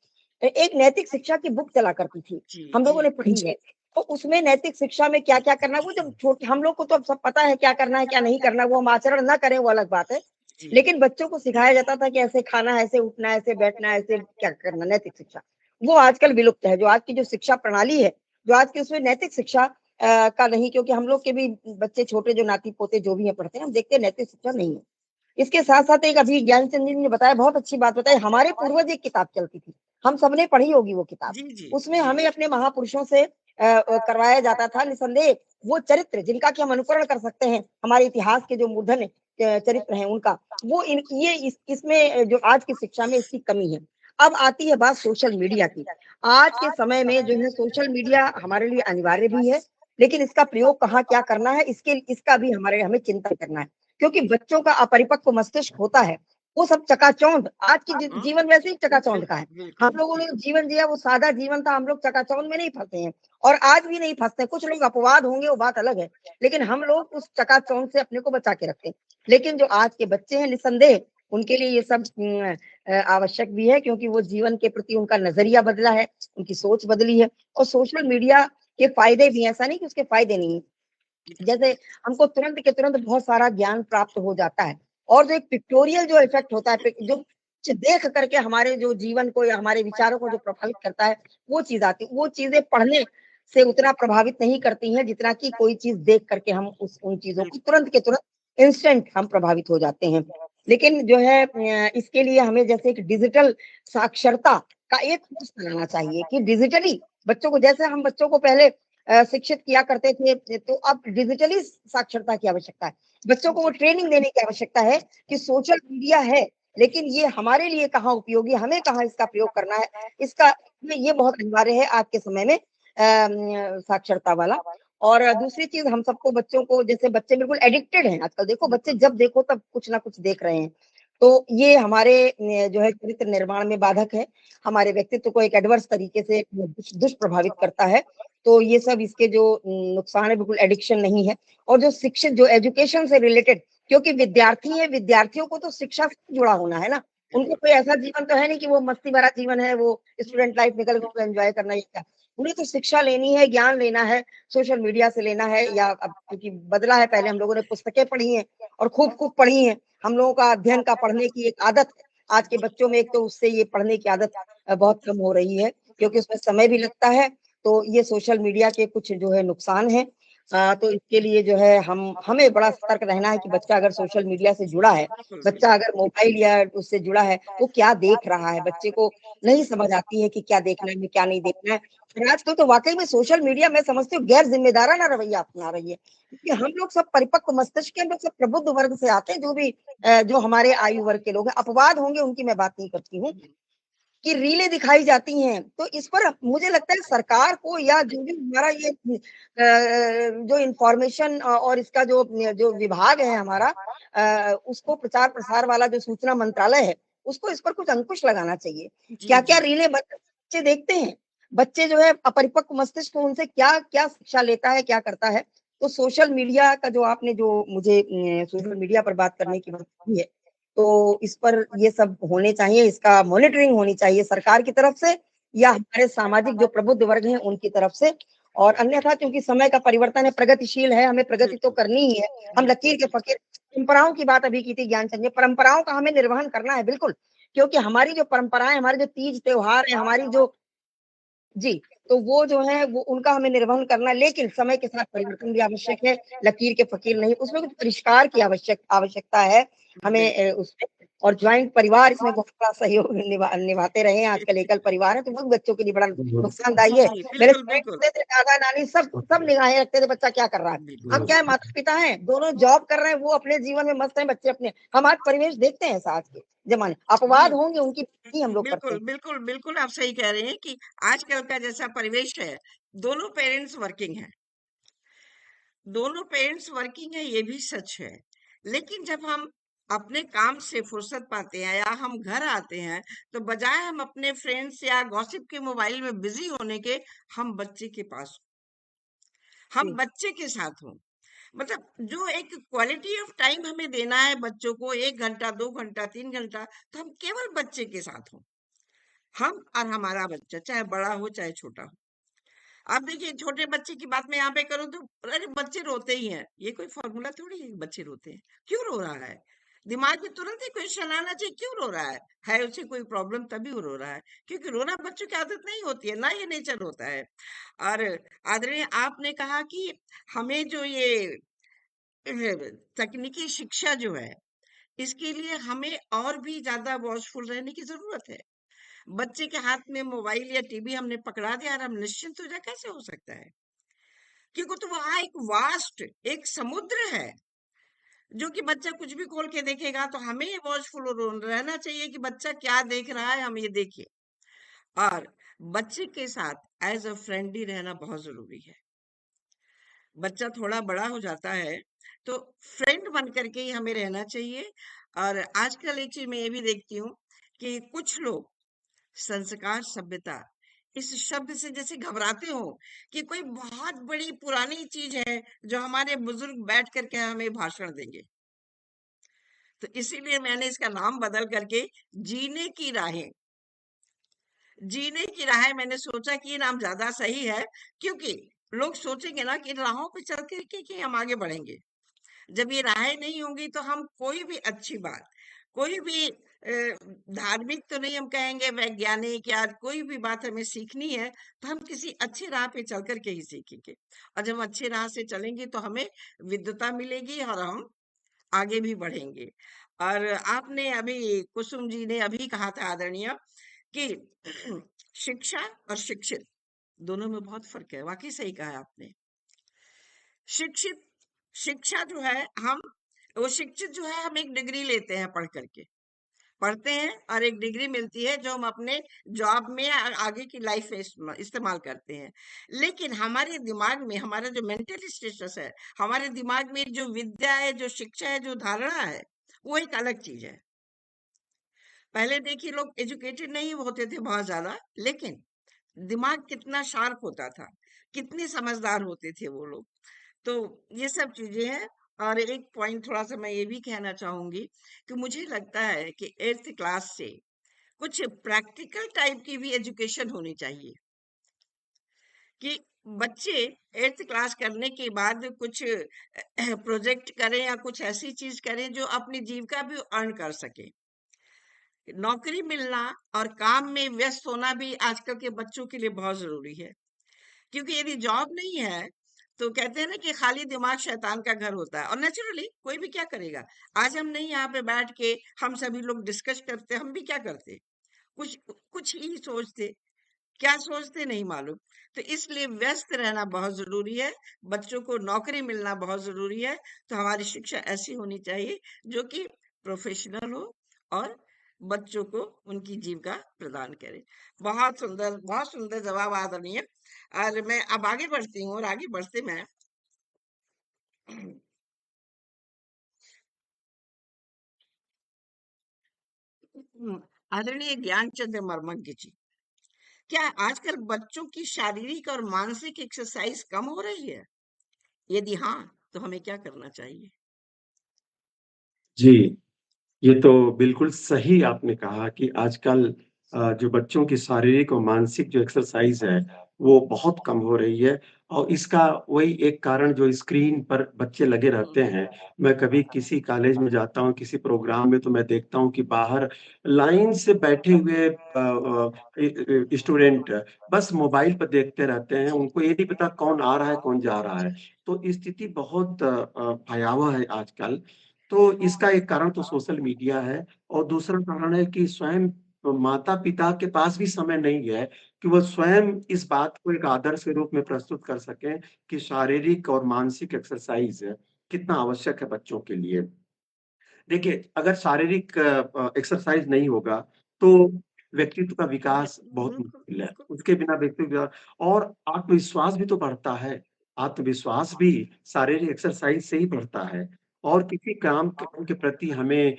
एक नैतिक शिक्षा की बुक चला करती थी, जी, हम लोगों जी, ने पढ़ी है। तो उसमें नैतिक शिक्षा में क्या-क्या करना है, वो जब छोटे हम लोग को तो अब सब पता है क्या करना है, क्या नहीं करना है, वो हम आचरण ना करें वो अलग बात है। जी, लेकिन बच्चों को सिखाया जाता था कि ऐसे खाना है, ऐसे उठना है, ऐसे बैठना है, ऐसे क्या करना, नैतिक शिक्षा। वो आजकल विलुप्त है, जो आज की जो शिक्षा प्रणाली है, जो आज की उसमें नैतिक शिक्षा का नहीं, क्योंकि हम लोग के भी बच्चे छोटे जो नाती-पोते जो भी हैं पढ़ते हैं, हम देखते हैं नैतिक शिक्षा नहीं है। इसके साथ-साथ एक अभी ज्ञानचंद जी ने बताया, बहुत अच्छी बात बताई, हमारे पूर्वज एक किताब चलती थी, हम सबने पढ़ी होगी वो किताब। जी, जी, उसमें जी, हमें अपने महापुरुषों से करवाया जाता था निसंदेह वो चरित्र जिनका कि हम अनुकरण कर सकते हैं, हमारे इतिहास के जो मूर्धन्य चरित्र हैं उनका, वो इन ये इसमें जो आज की शिक्षा में इसकी कमी है। अब आती है बात सोशल मीडिया की। आज के समय में जो है सोशल मीडिया हमारे लिए अनिवार्य भी है, लेकिन इसका प्रयोग कहाँ क्या करना है, इसका भी हमें चिंतन करना है। क्योंकि बच्चों का अपरिपक्व मस्तिष्क होता है, वो सब चकाचौंध आज की हाँ, जीवन वैसे ही चकाचौंध का बिल्कुल, है। हम बिल्कुल, लोगों ने जो जीवन जिया वो सादा जीवन था, हम लोग चकाचौंध में नहीं फँसे हैं और आज भी नहीं फँसते हैं। कुछ लोग अपवाद होंगे वो बात अलग है, लेकिन हम लोग उस चकाचौंध से अपने को बचा के रखते हैं। लेकिन जो आज के बच्चे हैं निसंदेह उनके लिए ये सब आवश्यक भी है, क्योंकि वो जीवन के प्रति उनका नज़रिया बदला है, उनकी सोच बदली है और सोशल मीडिया के फ़ायदे भी हैं, ऐसा नहीं कि उसके फ़ायदे नहीं हैं। जैसे हमको तुरंत के तुरंत बहुत सारा ज्ञान प्राप्त हो जाता है और जो एक पिक्टोरियल जो इफेक्ट होता है जो कुछ देख करके हमारे जो जीवन को या हमारे विचारों को जो प्रभावित करता है वो चीज आती है। वो चीजें पढ़ने से उतना प्रभावित नहीं करती हैं जितना कि कोई चीज देख करके हम उस उन चीजों को बिल्कुल, तुरंत के तुरंत इंस्टेंट हम प्रभावित हो जाते हैं। लेकिन जो है इसके लिए हमें जैसे एक डिजिटल साक्षरता का एक कोर्स बनाना चाहिए कि डिजिटली बच्चों को, जैसे हम बच्चों को पहले शिक्षित किया करते थे, तो अब डिजिटली साक्षरता की आवश्यकता है। बच्चों को वो जी, ट्रेनिंग देने की आवश्यकता है कि सोशल मीडिया है, लेकिन ये हमारे लिए कहाँ उपयोगी, हमें कहाँ इसका प्रयोग करना है, इसका ये बहुत अनिवार्य है आज के समय में साक्षरता वाला। और दूसरी चीज़ हम सबको बच्चों को, जैसे बच्चे बिल्कुल एडिक्टेड हैं आजकल, देखो बच्चे बिल्कुल, जब देखो तब कुछ ना कुछ देख रहे हैं। तो ये हमारे जो है चरित्र निर्माण में बाधक है, हमारे व्यक्तित्व को एक एडवर्स तरीके से दुष्प्रभावित करता है। तो ये सब इसके जो नुकसान है, बिल्कुल एडिक्शन नहीं है। और जो शिक्षित जो एजुकेशन से रिलेटेड, क्योंकि विद्यार्थी है, विद्यार्थियों को तो शिक्षा से जुड़ा होना है ना। उनको बिल्कुल, कोई ऐसा जीवन तो है नहीं कि वो मस्ती भरा जीवन है, वो स्टूडेंट लाइफ निकल गई, उनको एन्जॉय करना है या क्या। उन्हें तो शिक्षा लेनी है, ज्ञान लेना है, सोशल मीडिया से लेना है, या अब क्योंकि बदला है, पहले हम लोगों ने पुस्तकें पढ़ी हैं और खूब-खूब पढ़ी हैं। हम लोगों का अध्ययन का, पढ़ने की एक आदत है। आज के बच्चों में एक तो उससे ये पढ़ने की आदत बहुत कम हो रही है, क्योंकि उसमें समय भी लगता है। तो ये सोशल मीडिया के कुछ जो है नुकसान हैं। तो इसके लिए जो है हमें बड़ा सतर्क रहना है कि बच्चा अगर सोशल मीडिया से जुड़ा है, बिल्कुल, बच्चा अगर मोबाइल या उससे जुड़ा है, वो क्या देख रहा है? बच्चे को नहीं समझ आती है कि क्या देखना है, क्या नहीं देखना है। और आजकल तो वाक़ई में सोशल मीडिया मैं समझती हूँ गैर ज़िम्मेदाराना रवैया अपना रही है। क्योंकि हम लोग सब परिपक्व मस्तिष्क के, हम लोग सब प्रबुद्ध वर्ग से आते हैं, जो हमारे आयु वर्ग के लोग हैं। अपवाद होंगे उनकी मैं बात नहीं करती हूँ। कि रीलें दिखाई जाती हैं, तो इस पर मुझे लगता है सरकार को या जो भी हमारा ये जो इन्फॉर्मेशन और इसका जो विभाग है हमारा उसको प्रचार-प्रसार वाला जो सूचना मंत्रालय है, उसको इस पर कुछ अंकुश लगाना चाहिए। जी, क्या-क्या जी। रीलें बच्चे देखते हैं? बच्चे जो है अपरिपक्व मस्तिष्क उनसे क्या-क्या शिक्षा लेता है, क्या करता है? तो सोशल मीडिया का जो आपने जो मुझे सोशल मीडिया पर बात करने की बात की है, तो इस पर ये सब होने चाहिए, इसका मॉनिटरिंग होनी चाहिए सरकार की तरफ से या हमारे सामाजिक जो प्रबुद्ध वर्ग हैं उनकी तरफ से। और अन्यथा क्योंकि समय का परिवर्तन है, प्रगतिशील है, हमें प्रगति तो बिल्कुल, करनी ही है। हम लकीर के बिल्कुल। फ़कीर परंपराओं की बात अभी की थी ज्ञानचंद जी, परंपराओं का हमें निर्वहन करना है बिल्कुल, क्योंकि हमारी जो परंपराएँ, हमारे जो तीज त्योहार हैं, हमारी जो जी, तो वो जो है वो उनका हमें निर्वहन करना है, लेकिन समय के साथ परिवर्तन भी आवश्यक है, लकीर के फ़कीर नहीं, उसमें कुछ परिष्कार की आवश्यकता है हमें बिल्कुल। उसमें और जॉइंट परिवार इसमें बहुत बड़ा सहयोग निभाते रहे हैं, आजकल एकल परिवार है, तो वो भी बच्चों के लिए बड़ा नुकसानदायी है। जी, मेरे बिल्कुल, पेरेंट्स बिल्कुल। होते थे, दादा-नानी सब निगाहें रखते थे बच्चा क्या कर रहा है। बिल्कुल। अब क्या है माता-पिता हैं, दोनों जॉब कर रहे हैं, वो अपने जीवन में मस्त हैं, बच्चे अपने हम आज परिवेश देखते हैं ऐसा आज के ज़माने जी, अपवाद होंगे उनकी ही हम लोग करते बिल्कुल, हैं। बिल्कुल, बिल्कुल आप सही कह रहे हैं कि आजकल का जैसा परिवेश है, दोनों पेरेंट्स वर्किंग हैं। दोनों पेरेंट्स वर्किंग है ये भी सच है। लेकिन जब हम अपने काम से फुर्सत पाते हैं या हम घर आते हैं, तो बजाय हम अपने फ्रेंड्स या गॉसिप के मोबाइल में बिज़ी होने के, हम बच्चे के पास हम जी, बच्चे के साथ हों। मतलब जो एक क्वालिटी ऑफ टाइम हमें देना है बच्चों को 1 घंटा, 2 घंटा, 3 घंटा, तो हम केवल बच्चे के साथ हों। हम और हमारा बच्चा, चाहे बड़ा हो, चाहे छोटा हो। आप देखिए छोटे बच्चे की बात मैं यहाँ पे करूँ तो अरे बच्चे रोते ही हैं। ये कोई फ़ॉर्मूला थोड़ी है कि बच्चे रोते हैं। क्यों रो रहा है? दिमाग में तुरंत ही क्वेश्चन आना चाहिए क्यों रो रहा है? उसे कोई प्रॉब्लम तभी वो रो रहा है। क्योंकि रोना बच्चों की आदत नहीं होती है, ना ये नेचर होता है। और आदरणीय आपने कहा कि हमें जो ये तकनीकी शिक्षा जो है, इसके लिए हमें और भी ज़्यादा वॉचफुल रहने की ज़रूरत है। बच्चे के हाथ में मोबाइल या टीवी हमने पकड़ा दिया और हम निश्चिंत हो जाए कैसे हो सकता है? क्योंकि तो वहाँ एक वास्ट एक समुद्र है जो कि बच्चा कुछ भी खोल के देखेगा तो हमें वॉचफुल रहना चाहिए कि बच्चा क्या देख रहा है हम ये देखें और बच्चे के साथ एज अ फ्रेंडली रहना बहुत जरूरी है। बच्चा थोड़ा बड़ा हो जाता है तो फ्रेंड बन करके ही हमें रहना चाहिए। और आजकल एक चीज मैं ये भी देखती हूँ कि कुछ लोग संस्कार सभ्यता इस शब्द से जैसे घबराते हो कि कोई बहुत बड़ी पुरानी चीज है जो हमारे बुजुर्ग बैठ करके हमें भाषण देंगे। तो इसीलिए मैंने इसका नाम बदल करके जीने की राहें जीने की राहें मैंने सोचा कि ये नाम ज्यादा सही है क्योंकि लोग सोचेंगे ना कि इन राहों पे चल करके कि हम आगे बढ़ेंगे। जब ये राहें नहीं होंगी तो हम कोई भी अच्छी बात कोई भी धार्मिक तो नहीं हम कहेंगे वैज्ञानिक या कोई भी बात हमें सीखनी है तो हम किसी अच्छी राह पे चल करके ही सीखेंगे। और जब अच्छी राह से चलेंगे तो हमें विद्वता मिलेगी और हम आगे भी बढ़ेंगे। और आपने अभी कुसुम जी ने अभी कहा था आदरणीय कि शिक्षा और शिक्षित दोनों में बहुत फर्क है। वाकई सही कहा आपने। शिक्षित शिक्षा जो है हम वो शिक्षित जो है हम एक डिग्री लेते हैं पढ़ करके पढ़ते हैं और एक डिग्री मिलती है जो हम अपने जॉब में आगे की लाइफ में इस्तेमाल करते हैं। लेकिन हमारे दिमाग में हमारा जो मेंटल स्टेटस है हमारे दिमाग में जो विद्या है जो शिक्षा है जो धारणा है वो एक अलग चीज है। पहले देखिए लोग एजुकेटेड नहीं होते थे बहुत ज्यादा लेकिन दिमाग कितना शार्प होता था कितने समझदार होते थे वो लोग। तो ये सब चीजें हैं। और एक पॉइंट थोड़ा सा मैं ये भी कहना चाहूंगी कि मुझे लगता है कि 8th क्लास से कुछ प्रैक्टिकल टाइप की भी एजुकेशन होनी चाहिए कि बच्चे 8th क्लास करने के बाद कुछ प्रोजेक्ट करें या कुछ ऐसी चीज करें जो अपनी जीविका भी अर्न कर सके। नौकरी मिलना और काम में व्यस्त होना भी आजकल के बच्चों के लिए बहुत जरूरी है क्योंकि यदि जॉब नहीं है तो कहते हैं ना कि खाली दिमाग शैतान का घर होता है, और नेचुरली कोई भी क्या करेगा। आज हम नहीं यहाँ पे बैठ के हम सभी लोग डिस्कस करते, हम भी क्या करते, कुछ कुछ ही सोचते, क्या सोचते नहीं मालूम। तो इसलिए व्यस्त रहना बहुत जरूरी है, बच्चों को नौकरी मिलना बहुत जरूरी है। तो हमारी शिक्षा ऐसी होनी चाहिए जो कि प्रोफेशनल हो और बच्चों को उनकी जीविका प्रदान करे। बहुत सुंदर जवाब आदरणीय। और मैं अब आगे बढ़ती हूँ, और आगे बढ़ते मैं आदरणीय ज्ञानचंद्र मर्मज्ञ जी, क्या आजकल बच्चों की शारीरिक और मानसिक एक्सरसाइज कम हो रही है? यदि हाँ, तो हमें क्या करना चाहिए? जी, ये तो बिल्कुल सही आपने कहा कि आजकल जो बच्चों की शारीरिक और मानसिक जो एक्सरसाइज़ है, वो बहुत कम हो रही है और इसका वही एक कारण जो स्क्रीन पर बच्चे लगे रहते हैं। मैं कभी किसी कॉलेज में जाता हूँ, किसी प्रोग्राम में तो मैं देखता हूँ कि बाहर लाइन से बैठे हुए स्टूडेंट बस मोबाइल पर देखते रहते हैं, उनको ये नहीं पता कौन आ रहा है, कौन जा रहा है। तो स्थिति बहुत भयावह है आजकल। तो इसका एक कारण तो सोशल मीडिया है और दूसरा कारण है कि स्वयं माता-पिता के पास भी समय नहीं है कि वो स्वयं इस बात को एक आदर्श के रूप में प्रस्तुत कर सकें कि शारीरिक और मानसिक एक्सरसाइज़ कितना आवश्यक है बच्चों के लिए। देखिए, अगर शारीरिक एक्सरसाइज़ नहीं होगा, तो व्यक्तित्व का विकास बहुत बिल्कुल मुश्किल है। बिल्कुल। उसके बिना व्यक्तित्व और आत्मविश्वास भी तो बढ़ता है। आत्मविश्वास भी शारीरिक एक्सरसाइज़ से ही बढ़ता है और किसी काम काम के प्रति हमें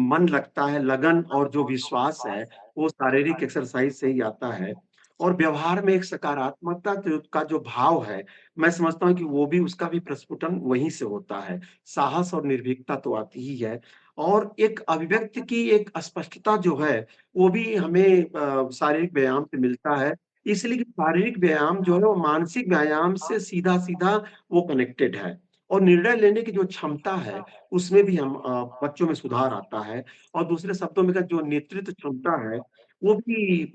मन लगता है, लगन और जो विश्वास है, वो शारीरिक एक्सरसाइज़ से ही आता है और व्यवहार में एक सकारात्मकता का जो भाव है, मैं समझता हूँ कि वो भी उसका भी प्रस्फुटन वहीं से होता है। साहस और निर्भीकता तो आती ही है और एक अभिव्यक्ति की एक स्पष्टता जो है, वो भी हमें शारीरिक व्यायाम से मिलता है। इसलिए कि शारीरिक व्यायाम जो है वो मानसिक व्यायाम से सीधा-सीधा वो कनेक्टेड है और निर्णय लेने की जो क्षमता है, उसमें भी बच्चों में सुधार आता है और दूसरे शब्दों में जो नेतृत्व क्षमता है, वो भी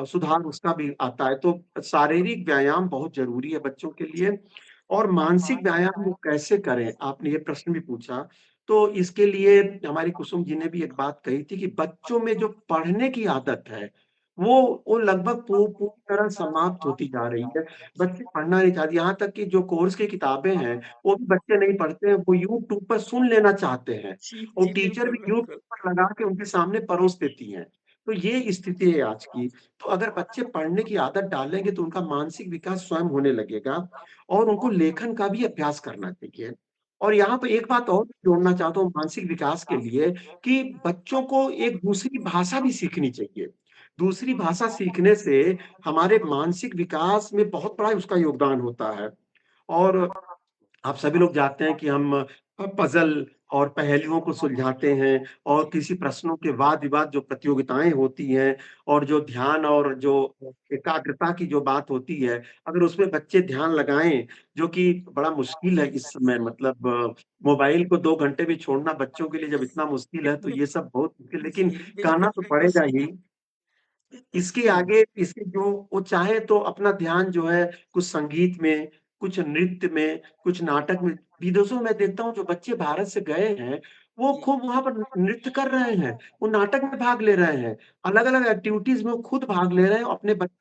सुधार उसका भी आता है। तो शारीरिक व्यायाम बहुत ज़रूरी है बच्चों के लिए और मानसिक व्यायाम वो कैसे करें? आपने ये प्रश्न भी पूछा। तो इसके लिए हमारी कुसुम जी ने भी एक बात कही थी कि बच्चों में जो पढ़ने की आदत है, वो लगभग पूरी तरह समाप्त होती जा रही है। बच्चे पढ़ना नहीं चाहते, यहाँ तक कि जो कोर्स की किताबें हैं, वो भी बच्चे नहीं पढ़ते हैं, वो यूट्यूब पर सुन लेना चाहते हैं जी और जी, टीचर बिल्कुल भी यूट्यूब बिल्कुल। पर लगा के उनके सामने परोस देती हैं। तो ये स्थिति है आज की। तो अगर बच्चे पढ़ने की आदत डालेंगे तो उनका मानसिक विकास स्वयं होने लगेगा और उनको लेखन का भी अभ्यास करना चाहिए। और यहाँ पे एक बात और जोड़ना चाहता हूँ मानसिक विकास के लिए कि बच्चों को एक दूसरी भाषा भी सीखनी चाहिए। दूसरी भाषा सीखने से हमारे मानसिक विकास में बहुत बड़ा उसका योगदान होता है। और आप सभी लोग जानते हैं कि हम पज़ल और पहेलियों को सुलझाते हैं और किसी प्रश्नों के वाद-विवाद जो प्रतियोगिताएँ होती हैं और जो ध्यान और जो एकाग्रता की जो बात होती है, अगर उसमें बच्चे ध्यान लगाएँ, जो कि बड़ा मुश्किल है इस समय मतलब मोबाइल को 2 घंटे भी छोड़ना बच्चों के लिए जब इतना मुश्किल है, तो ये सब बहुत मुश्किल लेकिन जी, करना बिल्कुल तो बिल्कुल पड़ेगा सही ही। कहा। इसके आगे इसके जो वो चाहे तो अपना ध्यान जो है कुछ संगीत में, कुछ नृत्य में, कुछ नाटक में विदेशों में देखता हूँ जो बच्चे भारत से गए हैं, वो जी खूब वहाँ पर नृत्य कर रहे हैं, वो नाटक में भाग ले रहे हैं, अलग-अलग एक्टिविटीज़ में वो खुद भाग ले रहे हैं, अपने बच्चों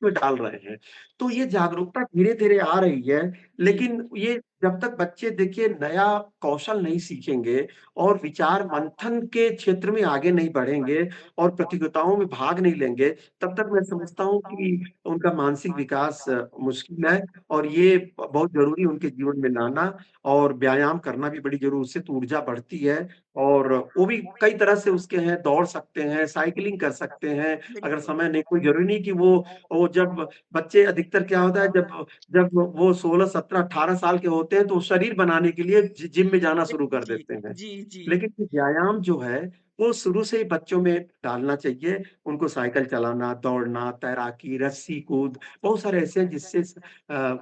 में डाल रहे हैं। तो ये जागरूकता धीरे-धीरे आ रही है, जी लेकिन ये जब तक बच्चे देखिए नया कौशल नहीं सीखेंगे और विचार मंथन के क्षेत्र में आगे नहीं बढ़ेंगे और प्रतियोगिताओं में भाग नहीं लेंगे, तब तक मैं समझता हूँ कि उनका मानसिक विकास मुश्किल है और ये बहुत ज़रूरी है उनके जीवन में लाना और व्यायाम करना भी बड़ी ज़रूरी उससे तो ऊर्जा बढ़ती है और वो भी कई तरह से उसके हैं, दौड़ सकते हैं, साइकिलिंग कर सकते हैं, अगर बिल्कुल। समय नहीं कोई ज़रूरी नहीं कि वो जब बच्चे अधिकतर क्या होता है जब जब वो 16, 17, 18 साल के होते हैं तो शरीर बनाने के लिए जिम में जाना शुरू कर जी देते हैं। जी जी। लेकिन ये व्यायाम जो है, वो शुरू से ही बच्चों में डालना चाहिए। उनको साइकिल चलाना, दौड़ना, तैराकी, रस्सी कूद, बहुत सारे ऐसे हैं जिससे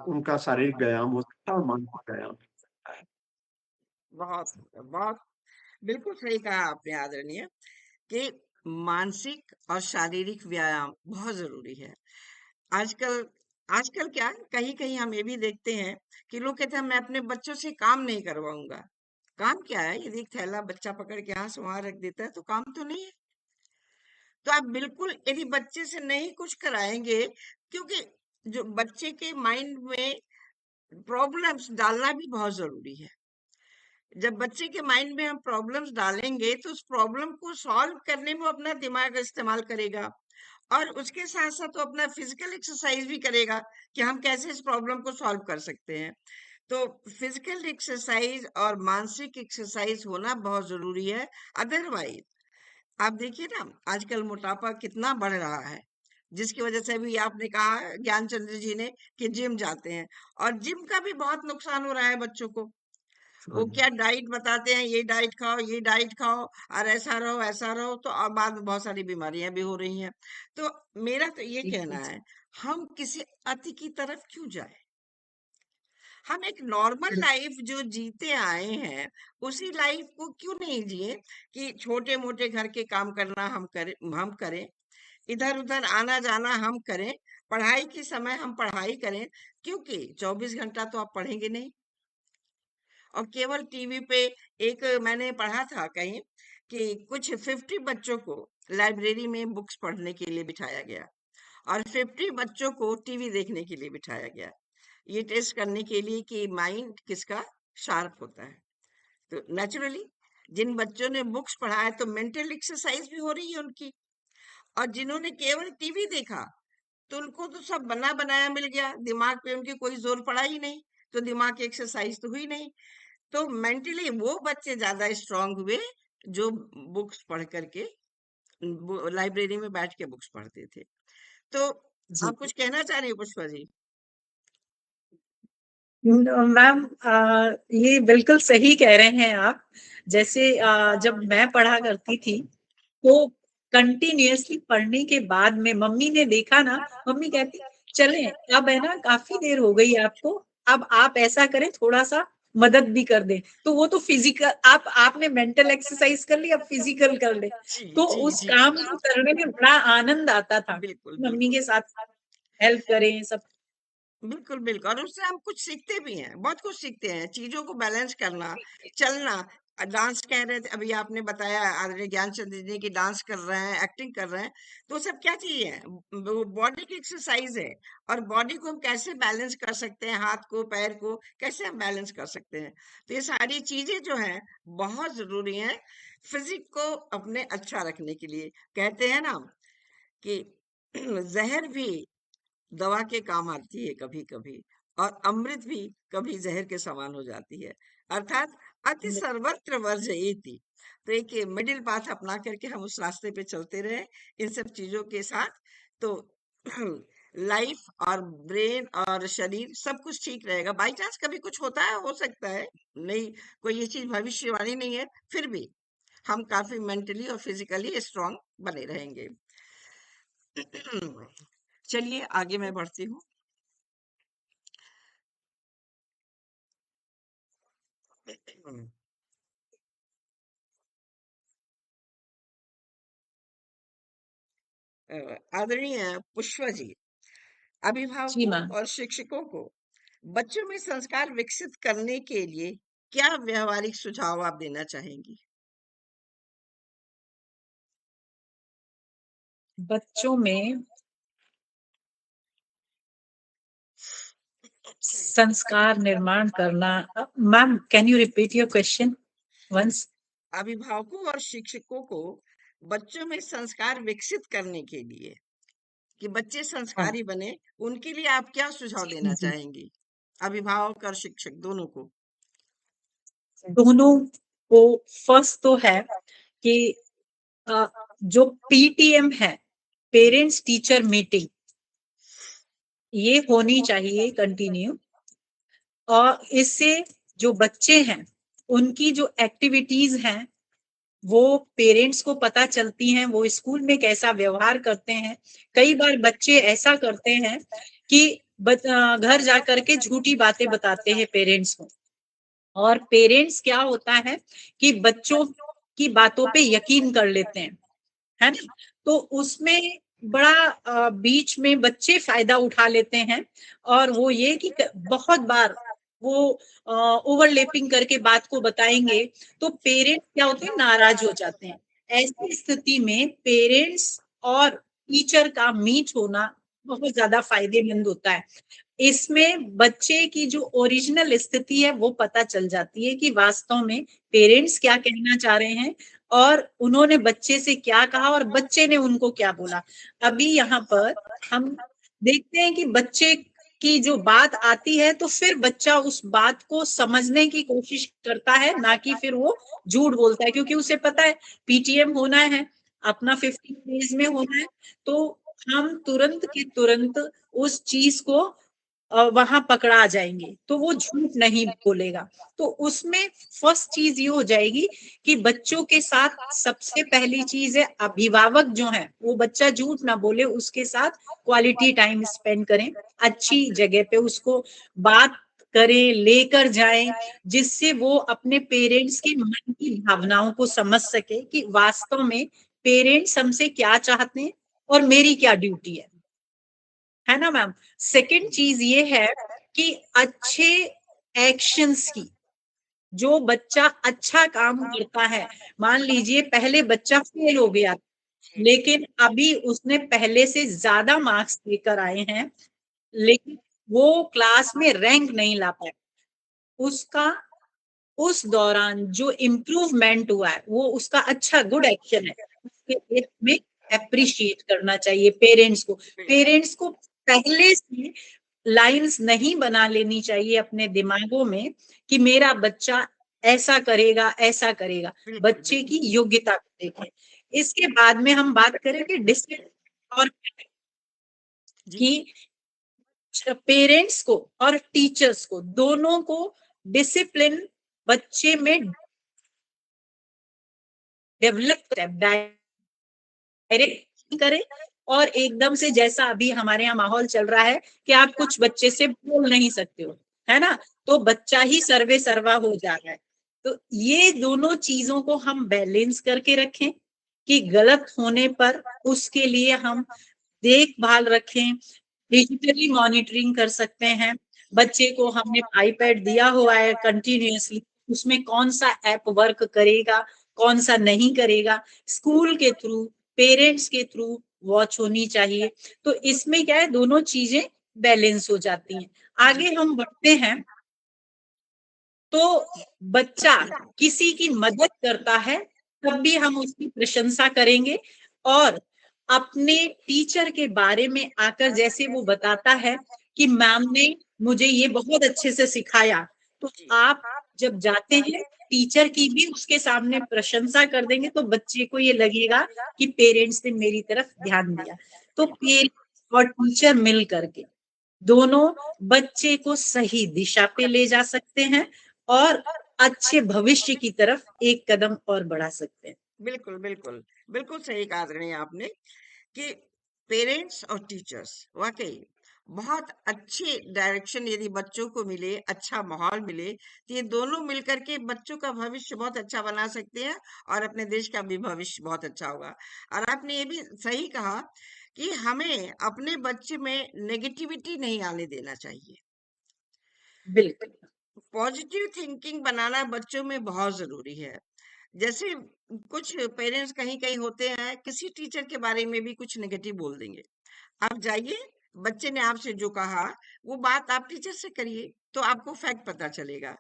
उनका शारीरिक व्यायाम हो सकता है और मानसिक व्यायाम हो सकता है। बहुत बहुत बिल्कुल सही कहा आपने आदरणीय, कि मानसिक और शारीरिक व्यायाम बहुत जरूरी है। आजकल आजकल क्या है, कहीं-कहीं हम ये भी देखते हैं कि लोग कहते हैं मैं अपने बच्चों से काम नहीं करवाऊँगा। काम क्या है? यदि एक थैला बच्चा पकड़ के यहाँ से वहाँ रख देता है तो काम तो नहीं है। तो आप बिल्कुल यदि बच्चे से नहीं कुछ कराएँगे, क्योंकि जो बच्चे के माइंड में प्रॉब्लम्स डालना भी बहुत ज़रूरी है। जब बच्चे के माइंड में हम प्रॉब्लम्स डालेंगे तो उस प्रॉब्लम को सॉल्व करने में वो अपना दिमाग इस्तेमाल करेगा, और उसके साथ साथ वो अपना फिजिकल एक्सरसाइज भी करेगा कि हम कैसे इस प्रॉब्लम को सॉल्व कर सकते हैं। तो फिजिकल एक्सरसाइज और मानसिक एक्सरसाइज होना बहुत जरूरी है। अदरवाइज आप देखिए ना, आजकल मोटापा कितना बढ़ रहा है, जिसकी वजह से भी आपने कहा ज्ञानचंद्र जी ने कि जिम जाते हैं, और जिम का भी बहुत नुकसान हो रहा है बच्चों को। वो क्या डाइट बताते हैं, ये डाइट खाओ, ये डाइट खाओ, और ऐसा रहो, तो अब बाद में बहुत सारी बीमारियां भी हो रही हैं। तो मेरा तो ये कहना बिल्कुल है, हम किसी अति की तरफ क्यों जाए? हम एक नॉर्मल बिल्कुल। लाइफ जो जीते आए हैं, उसी लाइफ को क्यों नहीं जिए कि छोटे मोटे घर के काम करना हम करें, इधर उधर आना जाना हम करें, पढ़ाई के समय हम पढ़ाई करें, क्योंकि 24 घंटा तो आप पढ़ेंगे नहीं, और केवल टीवी पे। एक मैंने पढ़ा था कहीं कि कुछ 50 बच्चों को लाइब्रेरी में बुक्स पढ़ने के लिए बिठाया गया, और 50 बच्चों को टीवी देखने के लिए बिठाया गया, ये टेस्ट करने के लिए कि माइंड किसका शार्प होता है। तो नेचुरली जिन बच्चों ने बुक्स पढ़ा है तो मेंटल एक्सरसाइज भी हो रही है उनकी, और जिन्होंने केवल टीवी देखा तो उनको तो सब बना बनाया मिल गया, दिमाग पे उनके कोई जोर पड़ा ही नहीं, तो दिमाग की एक्सरसाइज तो हुई नहीं। तो मेंटली वो बच्चे ज्यादा स्ट्रांग हुए जो बुक्स पढ़ करके लाइब्रेरी में बैठ के बुक्स पढ़ते थे। तो जी आप कुछ कहना चाह रही हो पुष्पा जी? मैम, ये बिल्कुल सही कह रहे हैं आप। जैसे जब मैं पढ़ा करती थी तो कंटिन्यूअसली पढ़ने के बाद में मम्मी ने देखा ना, मम्मी कहती चलें, अब है ना काफी देर हो गई आपको, अब आप ऐसा करें थोड़ा सा मदद भी कर दें। तो वो तो फिजिकल, आपने मेंटल एक्सरसाइज कर ली, अब फिजिकल कर ले। जी तो जी उस जी। काम को करने में बड़ा आनंद आता था, बिल्कुल मम्मी बिल्कुल। के साथ हेल्प करें सब। बिल्कुल, बिल्कुल, और उससे हम कुछ सीखते भी हैं, बहुत कुछ सीखते हैं, चीज़ों को बैलेंस करना, चलना। डांस कह रहे थे, अभी आपने बताया आदरणीय ज्ञानचंद जी की डांस कर रहे हैं, एक्टिंग कर रहे हैं, तो वो सब क्या चीज़ है? वो बॉडी की एक्सरसाइज़ है, और बॉडी को हम कैसे बैलेंस कर सकते हैं, हाथ को, पैर को कैसे हम बैलेंस कर सकते हैं? तो ये सारी चीज़ें जो हैं, बहुत ज़रूरी हैं, फिज़िक को अपने अच्छा रखने के लिए। कहते हैं ना कि ज़हर भी दवा के काम आती है कभी कभी, और अमृत भी कभी जहर के समान हो जाती है, अर्थात अति सर्वत्र वर्जयेति। तो एक मिडिल पाथ अपना करके हम उस रास्ते पे चलते रहे इन सब चीजों के साथ, तो लाइफ और ब्रेन और शरीर सब कुछ ठीक रहेगा। बाई चांस कभी कुछ होता है, हो सकता है, नहीं, कोई ये चीज भविष्यवाणी नहीं है, फिर भी हम काफी मेंटली और फिजिकली स्ट्रांग बने रहेंगे। चलिए आगे मैं बढ़ती हूँ। आदरणीय पुष्पा जी, जी अभिभावकों मैम। और शिक्षकों को बच्चों में संस्कार विकसित करने के लिए क्या व्यवहारिक सुझाव आप देना चाहेंगी? बच्चों में संस्कार निर्माण करना, ma'am can you repeat your question once? अभिभावकों और शिक्षकों को बच्चों में संस्कार विकसित करने के लिए, कि बच्चे हाँ संस्कारी बने, उनके लिए आप क्या सुझाव जी देना जी। चाहेंगी? अभिभावक और शिक्षक दोनों को। दोनों को फर्स्ट तो है कि अ, जो पीटीएम है, पेरेंट्स टीचर मीटिंग, ये होनी चाहिए कंटिन्यू। और इससे जो बच्चे हैं उनकी जो एक्टिविटीज हैं वो पेरेंट्स को पता चलती हैं, वो स्कूल में कैसा व्यवहार करते हैं। कई बार बच्चे ऐसा करते हैं कि घर जा करके झूठी बातें बताते हैं पेरेंट्स को, और पेरेंट्स क्या होता है कि बच्चों की बातों पे यकीन कर लेते हैं, है ना? तो उसमें बड़ा बीच में बच्चे फायदा उठा लेते हैं, और वो ये कि बहुत बार वो ओवरलैपिंग करके बात को बताएंगे, तो पेरेंट्स क्या होते हैं, नाराज हो जाते हैं। ऐसी स्थिति में पेरेंट्स और टीचर का मीट होना बहुत ज्यादा फायदेमंद होता है। इसमें बच्चे की जो ओरिजिनल स्थिति है वो पता चल जाती है कि वास्तव में पेरेंट्स क्या कहना चाह रहे हैं, और उन्होंने बच्चे से क्या कहा और बच्चे ने उनको क्या बोला। अभी यहाँ पर हम देखते हैं कि बच्चे की जो बात आती है तो फिर बच्चा उस बात को समझने की कोशिश करता है, ना कि फिर वो झूठ बोलता है, क्योंकि उसे पता है पीटीएम होना है, अपना 15 डेज में होना है, तो हम तुरंत के तुरंत उस चीज को वहां पकड़ा जाएंगे, तो वो झूठ नहीं बोलेगा। तो उसमें फर्स्ट चीज ये हो जाएगी कि बच्चों के साथ सबसे पहली चीज है, अभिभावक जो है वो बच्चा झूठ ना बोले, उसके साथ क्वालिटी टाइम स्पेंड करें, अच्छी जगह पे उसको बात करें, लेकर जाएं, जिससे वो अपने पेरेंट्स के मन की भावनाओं को समझ सके कि वास्तव में पेरेंट्स हमसे क्या चाहते हैं और मेरी क्या ड्यूटी है ना मैम। सेकंड चीज ये है कि अच्छे एक्शंस की, जो बच्चा अच्छा काम करता है, मान लीजिए पहले बच्चा फेल हो गया, लेकिन अभी उसने पहले से ज्यादा मार्क्स लेकर आए हैं, लेकिन वो क्लास में रैंक नहीं ला पाया, उसका उस दौरान जो इम्प्रूवमेंट हुआ है वो उसका अच्छा गुड एक्शन है, उसके लिए हमें अप्रिशिएट करना चाहिए पेरेंट्स को। पेरेंट्स को पहले से लाइंस नहीं बना लेनी चाहिए अपने दिमागों में कि मेरा बच्चा ऐसा करेगा ऐसा करेगा, बच्चे की योग्यता को देखें। इसके बाद में हम बात करेंगे डिसिप्लिन, और कि पेरेंट्स को और टीचर्स को दोनों को डिसिप्लिन बच्चे में डेवलप डायरेक्ट करें, और एकदम से जैसा अभी हमारे यहाँ माहौल चल रहा है कि आप कुछ बच्चे से बोल नहीं सकते हो, है ना, तो बच्चा ही सर्वे सर्वा हो जा रहा है। तो ये दोनों चीजों को हम बैलेंस करके रखें कि गलत होने पर उसके लिए हम देखभाल रखें, डिजिटली मॉनिटरिंग कर सकते हैं। बच्चे को हमने आईपैड दिया हुआ है कंटिन्यूअसली, उसमें कौन सा ऐप वर्क करेगा, कौन सा नहीं करेगा, स्कूल के थ्रू, पेरेंट्स के थ्रू वॉच होनी चाहिए। तो इसमें क्या है, दोनों चीजें बैलेंस हो जाती हैं। आगे हम बढ़ते हैं, तो बच्चा किसी की मदद करता है तब भी हम उसकी प्रशंसा करेंगे, और अपने टीचर के बारे में आकर जैसे वो बताता है कि मैम ने मुझे ये बहुत अच्छे से सिखाया, तो आप जब जाते हैं टीचर की भी उसके सामने प्रशंसा कर देंगे, तो बच्चे को ये लगेगा कि पेरेंट्स ने मेरी तरफ ध्यान दिया। तो पेरेंट्स और टीचर मिल करके दोनों बच्चे को सही दिशा पे ले जा सकते हैं और अच्छे भविष्य की तरफ एक कदम और बढ़ा सकते हैं। बिल्कुल बिल्कुल बिल्कुल सही कहा आदरणीय आपने कि पेरेंट्स और टीचर्स वाकई बहुत अच्छे डायरेक्शन यदि बच्चों को मिले, अच्छा माहौल मिले, तो ये दोनों मिलकर के बच्चों का भविष्य बहुत अच्छा बना सकते हैं और अपने देश का भी भविष्य बहुत अच्छा होगा। और आपने ये भी सही कहा कि हमें अपने बच्चे में नेगेटिविटी नहीं आने देना चाहिए। बिल्कुल पॉजिटिव थिंकिंग बनाना बच्चों में बहुत जरूरी है। जैसे कुछ पेरेंट्स कहीं कहीं होते हैं, किसी टीचर के बारे में भी कुछ नेगेटिव बोल देंगे। आप जाइए, बच्चे ने आपसे जो कहा वो बात आप टीचर से करिए, तो आपको फैक्ट पता चलेगा।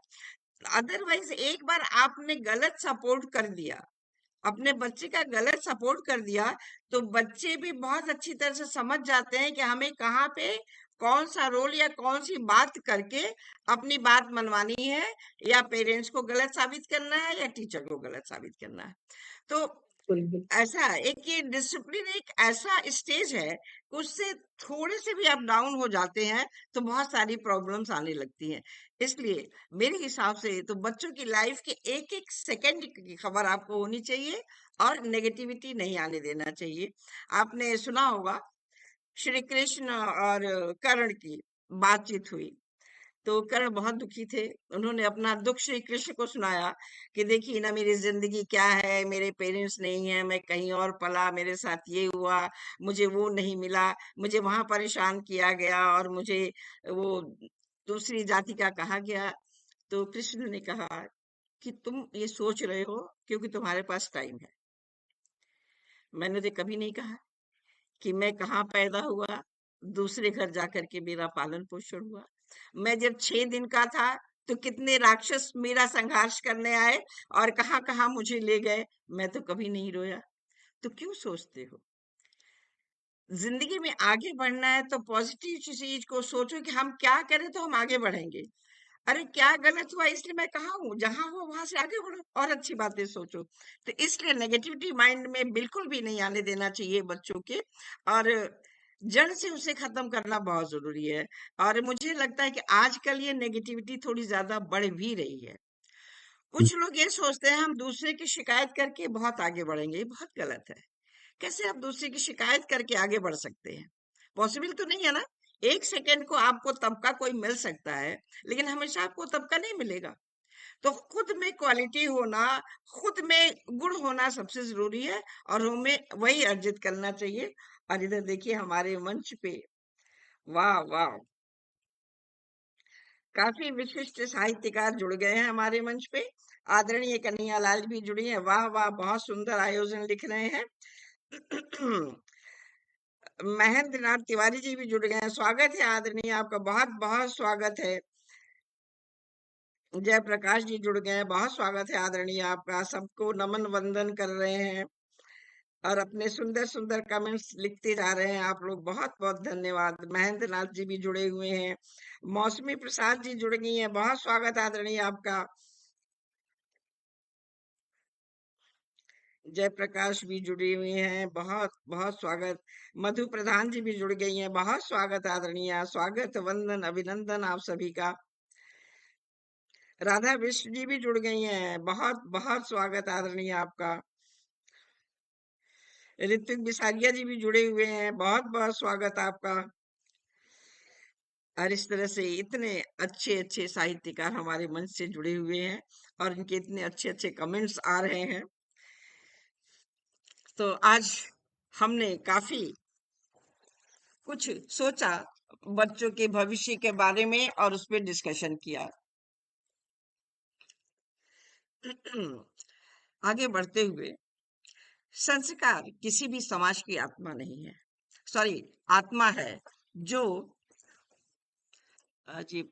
अदरवाइज एक बार आपने गलत सपोर्ट कर दिया, अपने बच्चे का गलत सपोर्ट कर दिया, तो बच्चे भी बहुत अच्छी तरह से समझ जाते हैं कि हमें कहाँ पे कौन सा रोल या कौन सी बात करके अपनी बात मनवानी है, या पेरेंट्स को गलत साबित करना है या टीचर को गलत साबित करना है। तो बिल्कुल ऐसा एक ये डिसिप्लिन एक ऐसा स्टेज है कि उससे थोड़े से भी आप डाउन हो जाते हैं तो बहुत सारी प्रॉब्लम्स आने लगती हैं। इसलिए मेरे हिसाब से तो बच्चों की लाइफ के एक एक सेकंड की खबर आपको होनी चाहिए और नेगेटिविटी नहीं आने देना चाहिए। आपने सुना होगा श्री कृष्ण और कर्ण की बातचीत हुई, तो कर्ण बहुत दुखी थे। उन्होंने अपना दुख श्री कृष्ण को सुनाया कि देखिए ना मेरी जिंदगी क्या है, मेरे पेरेंट्स नहीं है, मैं कहीं और पला, मेरे साथ ये हुआ, मुझे वो नहीं मिला, मुझे वहां परेशान किया गया और मुझे वो दूसरी जाति का कहा गया। तो कृष्ण ने कहा कि तुम ये सोच रहे हो क्योंकि तुम्हारे पास टाइम है। मैंने तो कभी नहीं कहा कि मैं कहाँ पैदा हुआ, दूसरे घर जाकर के मेरा पालन पोषण हुआ। मैं जब 6 दिन का था तो कितने राक्षस मेरा संघर्ष करने आए और कहाँ कहाँ मुझे ले गए। मैं तो कभी नहीं रोया। तो क्यों सोचते हो? जिंदगी में आगे बढ़ना है तो पॉजिटिव चीज को सोचो कि हम क्या करें तो हम आगे बढ़ेंगे। अरे क्या गलत हुआ इसलिए मैं कहा हूँ, जहां हो वहां से आगे बढ़ो और अच्छी बातें सोचो। तो इसलिए नेगेटिविटी माइंड में बिल्कुल भी नहीं आने देना चाहिए बच्चों के, और जड़ से उसे खत्म करना बहुत जरूरी है। और मुझे लगता है कि आजकल ये नेगेटिविटी थोड़ी ज्यादा बढ़ भी रही है। कुछ लोग ये सोचते हैं हम दूसरे की शिकायत करके बहुत आगे बढ़ेंगे, ये बहुत गलत है। कैसे आप दूसरे की शिकायत करके आगे बढ़ सकते हैं? पॉसिबल तो नहीं है ना। 1 सेकंड को आपको तबका कोई मिल सकता है, लेकिन हमेशा आपको तबका नहीं मिलेगा। तो खुद में क्वालिटी होना, खुद में गुण होना सबसे जरूरी है, और हमें वही अर्जित करना चाहिए। और इधर देखिए हमारे मंच पे, वाह वाह, काफी विशिष्ट साहित्यकार जुड़ गए हैं हमारे मंच पे। आदरणीय कन्हैया लाल भी जुड़ी हैं। वाह वाह, बहुत सुंदर आयोजन लिख रहे हैं। महेंद्र नाथ तिवारी जी भी जुड़ गए हैं। स्वागत है आदरणीय, आपका बहुत बहुत स्वागत है। जयप्रकाश जी जुड़ गए हैं, बहुत स्वागत है आदरणीय आपका। सबको नमन वंदन कर रहे हैं और अपने सुंदर सुंदर कमेंट्स लिखते जा रहे हैं आप लोग। बहुत बहुत धन्यवाद। महेंद्र नाथ जी भी जुड़े हुए हैं। मौसमी प्रसाद जी जुड़ गई हैं, बहुत स्वागत आदरणीय आपका। जयप्रकाश भी जुड़ी हुई हैं, बहुत बहुत स्वागत। मधु प्रधान जी भी जुड़ गई हैं, बहुत स्वागत आदरणीय। स्वागत, वंदन, अभिनंदन आप सभी का। राधा विश्व जी भी जुड़ गई हैं, बहुत बहुत स्वागत आदरणीय आपका। ऋत्विक बिसारिया जी भी जुड़े हुए हैं, बहुत बहुत स्वागत आपका। और इस तरह से इतने अच्छे अच्छे साहित्यकार हमारे मंच से जुड़े हुए हैं और इनके इतने अच्छे अच्छे कमेंट्स आ रहे हैं। तो आज हमने काफी कुछ सोचा बच्चों के भविष्य के बारे में और उस पर डिस्कशन किया। आगे बढ़ते हुए, संस्कार किसी भी समाज की आत्मा नहीं है, सॉरी, आत्मा है जो जी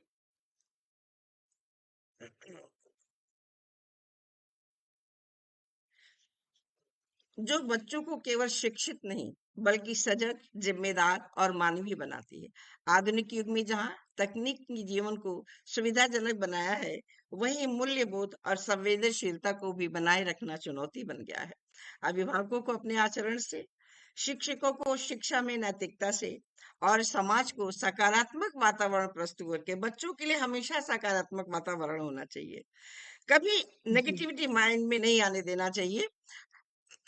जो बच्चों को केवल शिक्षित नहीं बल्कि सजग, जिम्मेदार और मानवीय बनाती है। आधुनिक युग में जहाँ तकनीक ने जीवन को सुविधाजनक बनाया है, वहीं मूल्यबोध और संवेदनशीलता को भी बनाए रखना चुनौती बन गया है। अभिभावकों को अपने आचरण से, शिक्षकों को शिक्षा में नैतिकता से, और समाज को सकारात्मक वातावरण प्रस्तुत करके बच्चों के लिए हमेशा सकारात्मक वातावरण होना चाहिए। कभी जी नेगेटिविटी माइंड में नहीं आने देना चाहिए।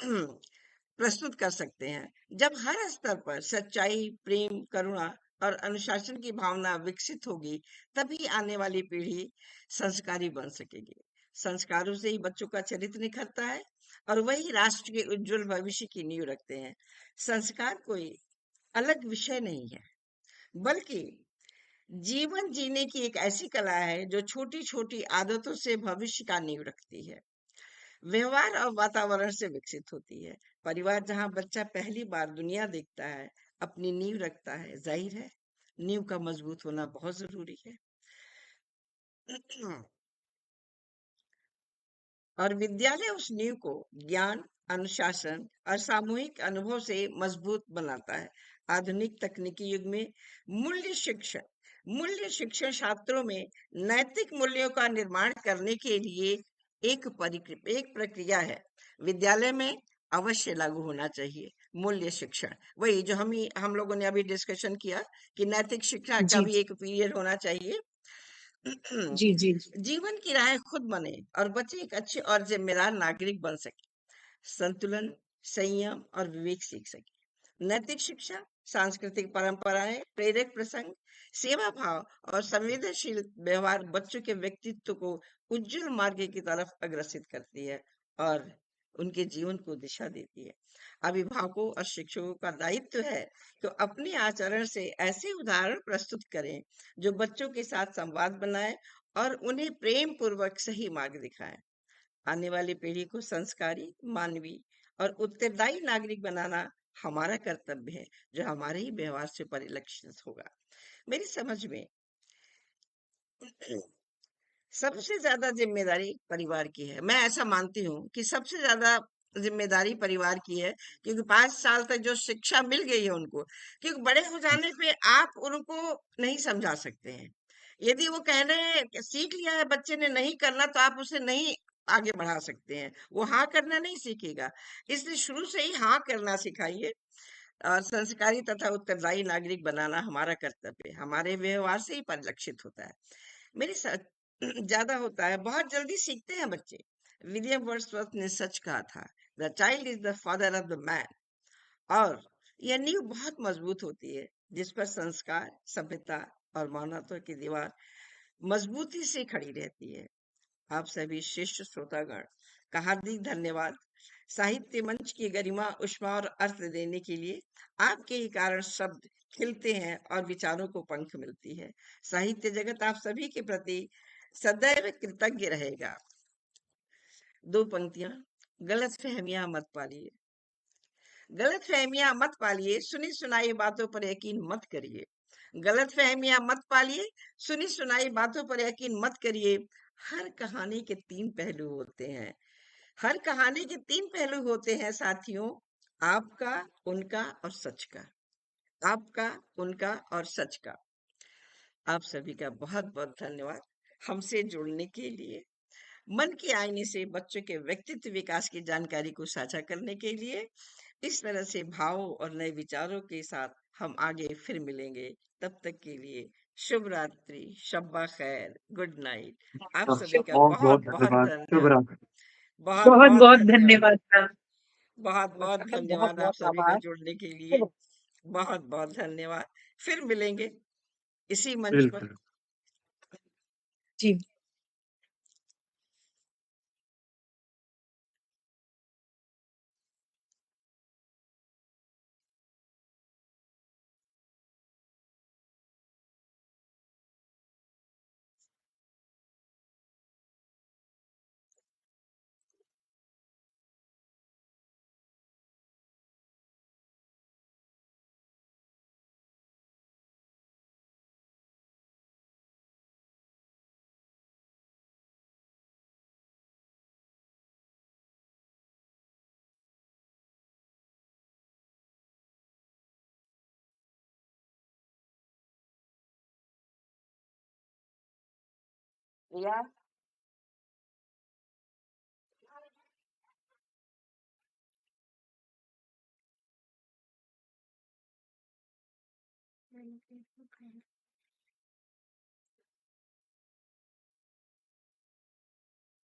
प्रस्तुत कर सकते हैं। जब हर स्तर पर सच्चाई, प्रेम, करुणा और अनुशासन की भावना विकसित होगी, तभी आने वाली पीढ़ी संस्कारी बन सकेगी। संस्कारों से ही बच्चों का चरित्र निखरता है और वही राष्ट्र के उज्जवल भविष्य की नींव रखते हैं। संस्कार कोई अलग विषय नहीं है, बल्कि जीवन जीने की एक ऐसी कला है जो छोटी छोटी आदतों से भविष्य का नींव रखती है, व्यवहार और वातावरण से विकसित होती है। परिवार जहाँ बच्चा पहली बार दुनिया देखता है, अपनी नींव रखता है, जाहिर है नींव का मजबूत होना बहुत जरूरी है। और विद्यालय उस नींव को ज्ञान, अनुशासन और सामूहिक अनुभव से मजबूत बनाता है। आधुनिक तकनीकी युग में मूल्य शिक्षण छात्रों में नैतिक मूल्यों का निर्माण करने के लिए एक प्रक्रिया है। विद्यालय में अवश्य लागू होना चाहिए मूल्य शिक्षण। वही जो हम लोगों ने अभी डिस्कशन किया कि नैतिक शिक्षा का जी भी एक पीरियड होना चाहिए। जी जी जीवन की राह खुद बने और बच्चे एक अच्छे और जिम्मेदार नागरिक बन सके, संतुलन, संयम और विवेक सीख सके। नैतिक शिक्षा, सांस्कृतिक परंपराएं, प्रेरक प्रसंग, सेवा भाव और संवेदनशील व्यवहार बच्चों के व्यक्तित्व को उज्जवल मार्ग की तरफ अग्रसित करती है और उनके जीवन को दिशा देती है। अभिभावकों और शिक्षकों का दायित्व है कि अपने आचरण से ऐसे उदाहरण प्रस्तुत करें जो बच्चों के साथ संवाद बनाए और उन्हें प्रेम पूर्वक सही मार्ग दिखाएं। आने वाली पीढ़ी को संस्कारी, मानवीय और उत्तरदायी नागरिक बनाना हमारा कर्तव्य है, जो हमारे ही व्यवहार से परिलक्षित होगा। मेरी समझ में सबसे ज्यादा जिम्मेदारी परिवार की है। मैं ऐसा मानती हूँ कि सबसे ज्यादा जिम्मेदारी परिवार की है, क्योंकि 5 साल तक जो शिक्षा मिल गई है उनको, क्योंकि बड़े हो जाने पे आप उनको नहीं समझा सकते हैं। यदि वो कहने सीख लिया है बच्चे ने नहीं करना, तो आप उसे नहीं आगे बढ़ा सकते हैं। वो हाँ करना नहीं सीखेगा। इसलिए शुरू से ही हाँ करना सिखाइए और संस्कारी तथा उत्तरदायी नागरिक बनाना हमारा कर्तव्य है। हमारे व्यवहार से ही परिलक्षित होता है। मेरे साथ ज्यादा होता है, बहुत जल्दी सीखते हैं बच्चे। विलियम वर्ड्सवर्थ ने सच कहा था, the child is the father of the man. और यह नींव बहुत मजबूत होती है, जिस पर संस्कार, सभ्यता और मानवता की दीवार मजबूती से खड़ी रहती है। आप सभी श्रेष्ठ श्रोतागण का हार्दिक धन्यवाद। साहित्य मंच की गरिमा, ऊष्मा और अर्थ देने के लिए आपके ही कारण शब्द खिलते हैं और विचारों को पंख मिलती है। साहित्य जगत आप सभी के प्रति सदैव कृतज्ञ रहेगा। 2 पंक्तियां। गलत फहमियां मत पालिए, गलत फहमियां मत पालिए, सुनी सुनाई बातों पर यकीन मत करिए। गलत फहमियां मत पालिए, सुनी सुनाई बातों पर यकीन मत करिए। हर कहानी के 3 पहलू होते हैं। हर कहानी के 3 पहलू होते हैं साथियों, आपका, उनका और सच का। आपका, उनका और सच का। आप सभी का बहुत बहुत धन्यवाद हमसे जुड़ने के लिए। मन के आईने से बच्चों के व्यक्तित्व विकास की जानकारी को साझा करने के लिए। इस तरह से भावों और नए विचारों के साथ हम आगे फिर मिलेंगे। तब तक के लिए शुभ रात्रि, शब्बा खैर, गुड नाइट। आप सभी का बहुत बहुत बहुत बहुत धन्यवाद। शुभ धन्यवाद। रात्रि। बहुत बहुत बहुत बहुत धन्यवाद। धन्यवाद मैम। बहुत बहुत आपका बहुत धन्यवाद आप बहुत सभी का आभार। जुड़ने के लिए। बहुत बहुत धन्यवाद। फिर मिलेंगे इसी मंच पर। बिल्कुल। जी। या